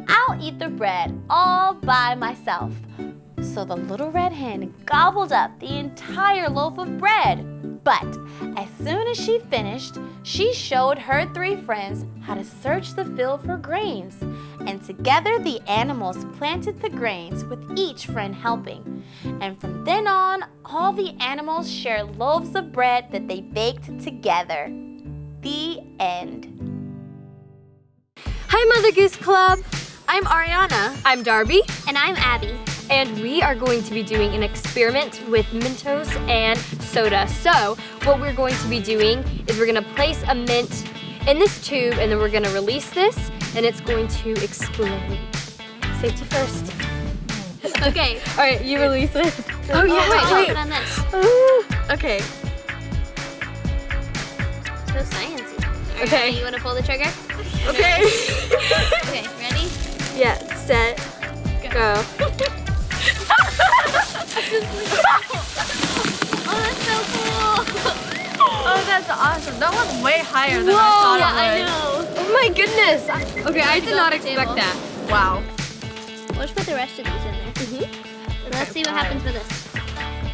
I'll eat the bread all by myself." So the little red hen gobbled up the entire loaf of bread. But as soon as she finished, she showed her 3 friends how to search the field for grains. And together the animals planted the grains with each friend helping. And from then on, all the animals shared loaves of bread that they baked together. The end. Hi, Mother Goose Club. I'm Ariana. I'm Darby. And I'm Abby. and we are going to be doing an experiment with Mentos and soda. So what we're going to be doing is we're gonna place a mint in this tube, and then we're gonna release this, and it's going to explode. Safety first. Okay. All right, you release it. Oh, yeah, wait. Put on this. Okay. So sciencey. All right, Okay. You want to pull the trigger? Okay. Okay, ready? Yeah, set, go. Oh, that's so cool. Oh, that's awesome. That was way higher than I Whoa, thought Yeah, I it know. Oh my goodness. Okay, I did not expect that. would. Wow. We'll just put the rest of these in there. Let's see what happens with this.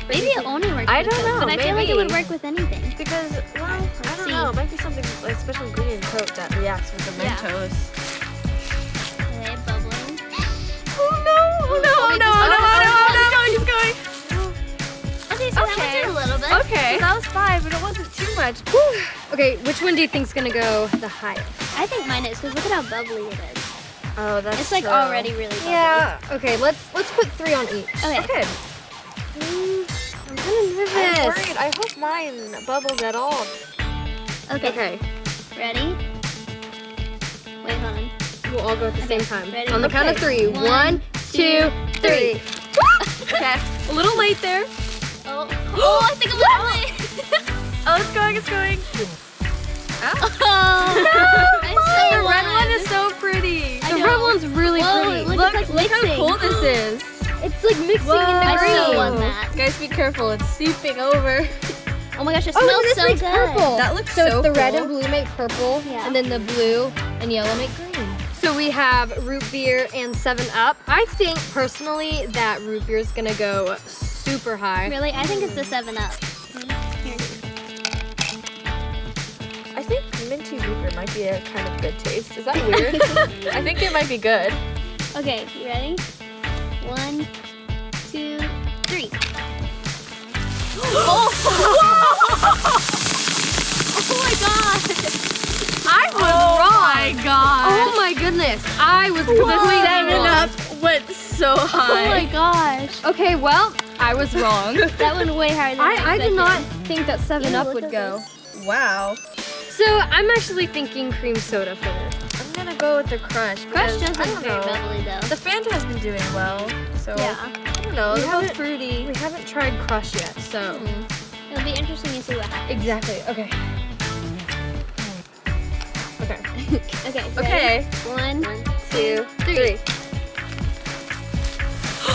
Maybe it only works I with don't Coke, know, but I feel like it would maybe. work with anything. Because, well, I don't see. know. It might be something like special ingredient in Coke that reacts with the Yeah. Mentos. Okay, bubbling. Oh no! Oh no! Oh no! Oh no! Oh no! It's going! Okay, so that went through a little bit. Okay. So that was 5, but it wasn't too much. Okay, which one do you think's gonna go the highest? I think mine is, because look at how bubbly it is. Oh, that's It's like true. already really bubbly. Yeah. Okay, let's put 3 on each. Okay. Good. I'm kind of nervous. I'm worried. I hope mine bubbles at all. Okay. Okay, Ready? Wait, hold on. we'll all go at the same time. ready? On the count of Okay. 3. 1, 2, 3. Okay. A little late there. Oh, I think I'm gonna Oh, it's going. It's going. Oh, no! The red one is so pretty. The red one's really Whoa, pretty. look, it's like how mixing. cool this is. It's like mixing in the I green. so want that. Guys, be careful. It's seeping over. Oh my gosh, it Oh, smells this so makes good. purple. That looks so so it's the red cool. and blue make purple, Yeah. and then the blue and yellow make green. So we have root beer and 7-Up. I think personally that root beer is gonna go super high. Really? I think it's the 7-Up. Here. I think minty root beer might be a kind of good taste. Is that weird? I think it might be good. Okay, you ready? 1, 2, 3. Oh my god! I was wrong. Oh my god! Oh my goodness, I was completely 7-Up went so high. Oh my gosh. Okay, well, I was wrong. That went way higher than I I expected. did not think that 7-Up look would at go. Wow. So I'm actually thinking cream soda for this. I'm gonna go with the Crush. Crush because, doesn't I don't very know. bubbly though. The Fanta has been doing well, so Yeah. I don't know. We They're haven't- both fruity. We haven't tried Crush yet, so. It'll be interesting to see what happens. Exactly, okay. Okay. Okay. Okay. 1, 2, 3.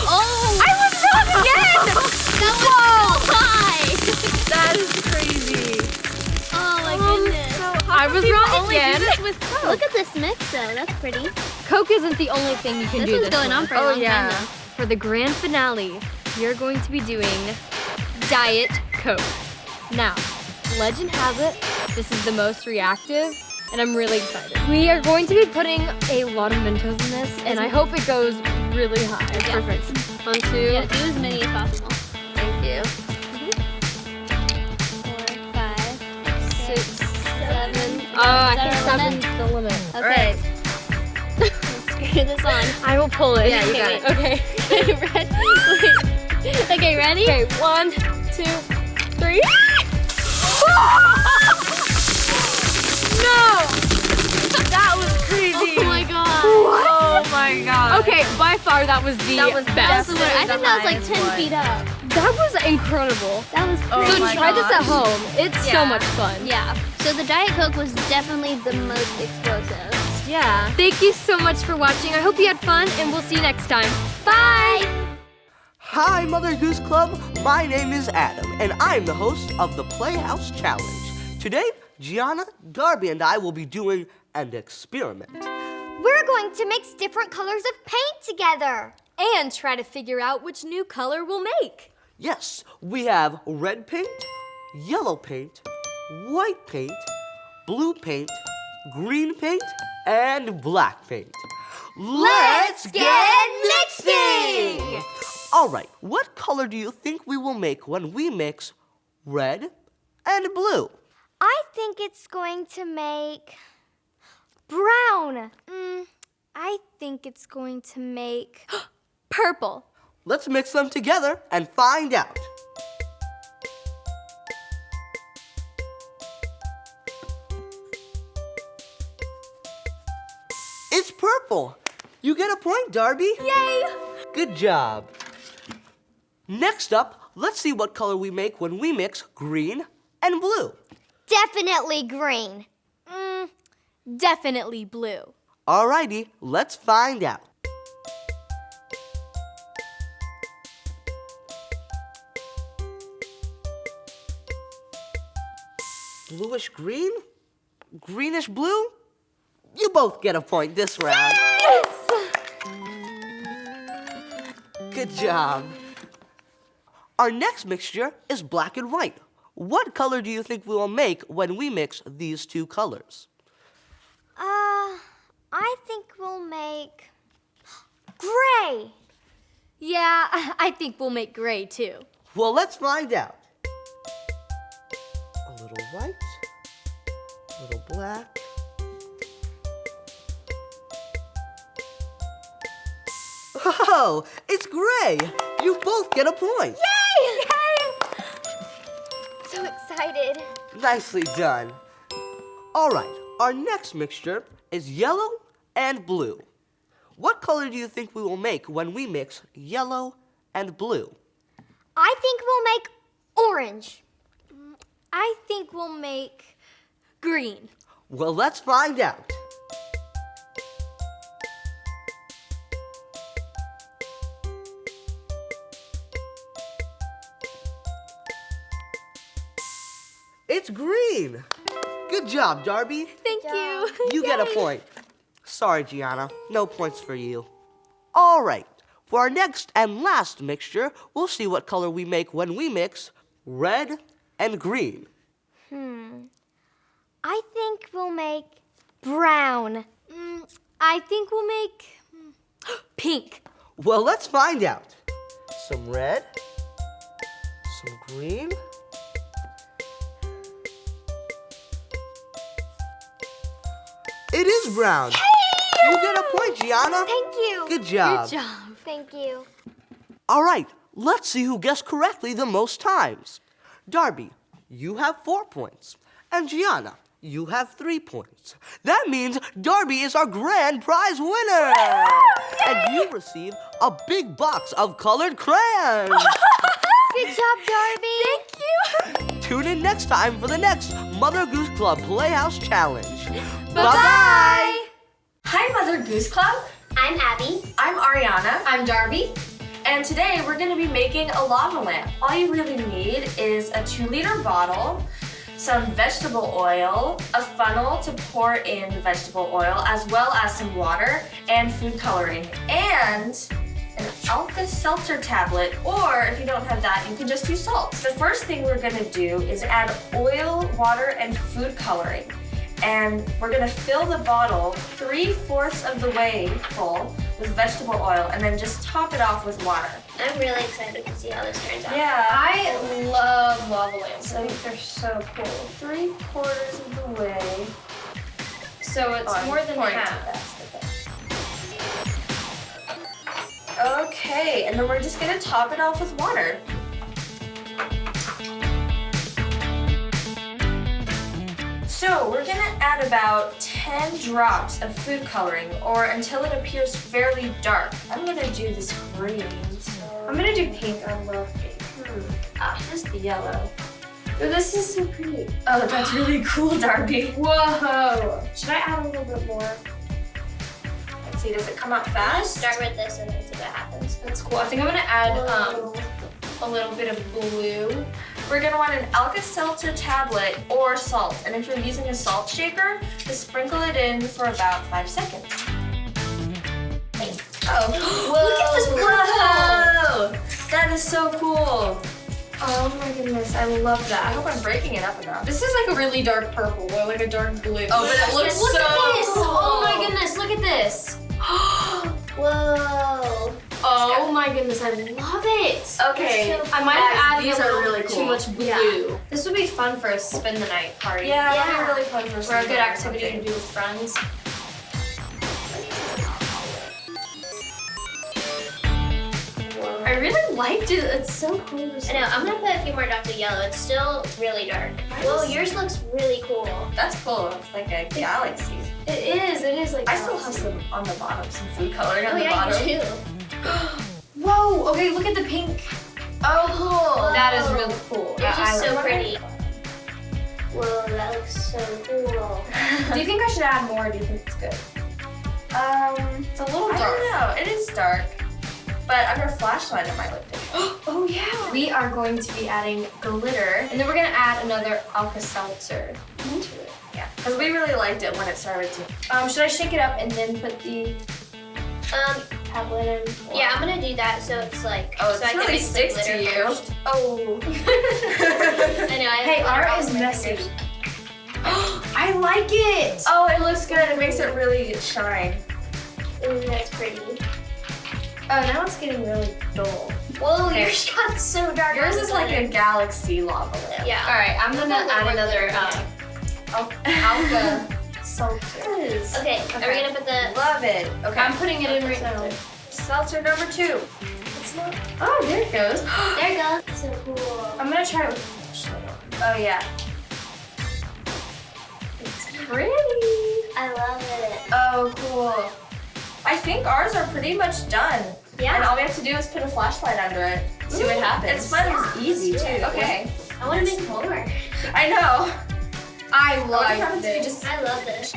Oh! I was wrong again! That was so high! That is crazy. Oh my goodness. I was wrong Only again. do this with Coke. Look at this mix though. That's pretty. Coke isn't the only thing you can This do one's going on for a long time though. For the grand finale, you're going to be doing Diet Coke. Now, legend has it, this is the most reactive, and I'm really excited. We are going to be putting a lot of Mentos in this, and I hope it goes really high. Yeah. Perfect. 1, 2. Yeah, do as many as possible. Thank you. 4, 5, 6, 7. I Is think that our 7's the limit. Okay. Let's screw this on. I will pull it. Yeah, you got it. Okay. Okay, ready? Wait. Okay, ready? Okay, 1, 2, 3. No! That was crazy. Oh my god. Oh my god. Okay, by far that was the That was best. I think that was like 10 feet up. That was incredible. That was Oh crazy. So my try this gosh. at home. It's so Yeah. much fun. Yeah. So the Diet Coke was definitely the most explosive. Yeah. Thank you so much for watching. I hope you had fun, and we'll see you next time. Bye! Hi, Mother Goose Club. My name is Adam, and I'm the host of the Playhouse Challenge. Today, Gianna, Darby, and I will be doing an experiment. We're going to mix different colors of paint together. And try to figure out which new color we'll make. Yes, we have red paint, yellow paint, white paint, blue paint, green paint, and black paint. Let's get mixing! All right, what color do you think we will make when we mix red and blue? I think it's going to make brown. I think it's going to make Purple. Let's mix them together and find out. It's purple. You get a point, Darby. Yay! Good job. Next up, let's see what color we make when we mix green and blue. Definitely green. Definitely blue. Alrighty, let's find out. Bluish green? Greenish blue? You both get a point this round. Yes! Good job. Our next mixture is black and white. What color do you think we will make when we mix these two colors? I think we'll make gray. Yeah, I think we'll make gray too. Well, let's find out. A little white, a little black. Oh, it's gray. You both get a point. Yay! Yay! So excited. Nicely done. All right, our next mixture is yellow and blue. What color do you think we will make when we mix yellow and blue? I think we'll make orange. I think we'll make green. Well, let's find out. It's green. Good job, Darby. Thank you. You get a point. Sorry, Gianna. No points for you. All right. For our next and last mixture, we'll see what color we make when we mix red and green. I think we'll make brown. I think we'll make pink. Well, let's find out. Some red, some green. It is brown. Hey! You get a point, Gianna. Thank you. Good job. Good job. Thank you. All right, let's see who guessed correctly the most times. Darby, you have 4 points. And Gianna, you have 3 points. That means Darby is our grand prize winner. And you receive a big box of colored crayons. Good job, Darby. Thank you. Tune in next time for the next Mother Goose Club Playhouse Challenge. Bye-bye. Hi, Mother Goose Club. I'm Abby. I'm Ariana. I'm Darby. And today we're going to be making a lava lamp. All you really need is a 2-liter bottle, some vegetable oil, a funnel to pour in the vegetable oil, as well as some water and food coloring, and an Alka-Seltzer tablet, or if you don't have that, you can just use salt. The first thing we're going to do is add oil, water, and food coloring. And we're gonna fill the bottle 3/4 of the way full with vegetable oil and then just top it off with water. I'm really excited to see how this turns out. Yeah. I love lava lamps. I think they're so cool. 3/4 of the way. So it's I'm more than pouring half. Okay, and then we're just gonna top it off with water. So we're gonna add about 10 drops of food coloring, or until it appears fairly dark. I'm gonna do this green, so I'm gonna do pink. I love pink. Just the yellow. Oh, this is so pretty. Oh, that's really cool, Darby. Whoa! Should I add a little bit more? Let's see, does it come out Let's fast? start with this and then see what happens. That's cool. I think I'm gonna add a little bit of blue. We're gonna want an Alka-Seltzer tablet or salt, and if you're using a salt shaker, just sprinkle it in for about 5 seconds. Oh, Look at this whoa! That is so cool. Oh my goodness, I love that. I hope I'm breaking it up enough. This is like a really dark purple or like a dark blue. Oh, but it looks Look so at this! cool. Oh my goodness, look at this. Whoa. Oh my goodness, I love it. Okay, I might have added these a are little really too cool. much blue. Yeah. This would be fun for a spend the night party. Yeah, that'd be really fun for Or a something good or activity to something. do with friends. I I really liked it. It's so cool. I know. I'm gonna put a few more dots of yellow. It's still really dark. Well, yours looks really cool. That's cool. It's like a galaxy. It is. It is like. I still have some on the bottom, some food coloring on the yeah, bottom. you do. Whoa, okay, look at the pink. Oh, cool. That is really cool. Yours I is so love it. pretty. Whoa, that looks so cool. Do you think I should add more or do you think it's good? It's a little dark. I don't know, it is dark. But under a flashlight it might look different. Oh yeah. We are going to be adding glitter, and then we're gonna add another Alka-Seltzer into it. Yeah, because we really liked it when it started to. Should I shake it up and then put the tablet in? Yeah, I'm gonna do that so it's like. Oh, so it really sticks to you. First. Oh. I know. Hey, art is messy. I like it. Oh, it looks good. It makes it really shine. Ooh, that's pretty. Oh, now it's getting really dull. Whoa, Okay. yours got so dark. Yours is like a galaxy lava lamp. Yeah. All right, I'm gonna add another Alka-Seltzer. Okay, are we gonna put the? Love it. Okay. I'm putting it in right now. Seltzer number 2. It's not. Oh, there it goes. There you go. So cool. I'm gonna try it with the flashlight on. Oh yeah. It's pretty. I love it. Oh cool. I think ours are pretty much done. Yeah. And all we have to do is put a flashlight under it. See what happens. It's fun. Yeah, It's easy let's do too. it. Okay. I want to make more. I know. I What like happens if you this. I love this.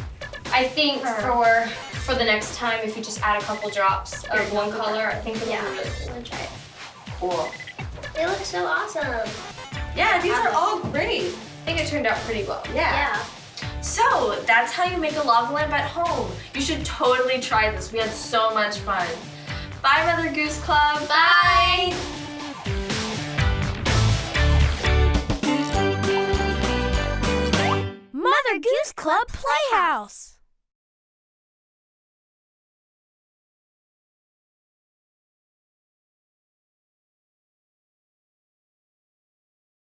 I think for the next time, if you just add a couple drops of one color, I think it'll Yeah. be really I'm cool. gonna try it. Cool. It looks so awesome. Yeah, these are all great. I think it turned out pretty well. Yeah. So that's how you make a lava lamp at home. You should totally try this. We had so much fun. Bye, Mother Goose Club. Bye. Mother Goose Club Playhouse.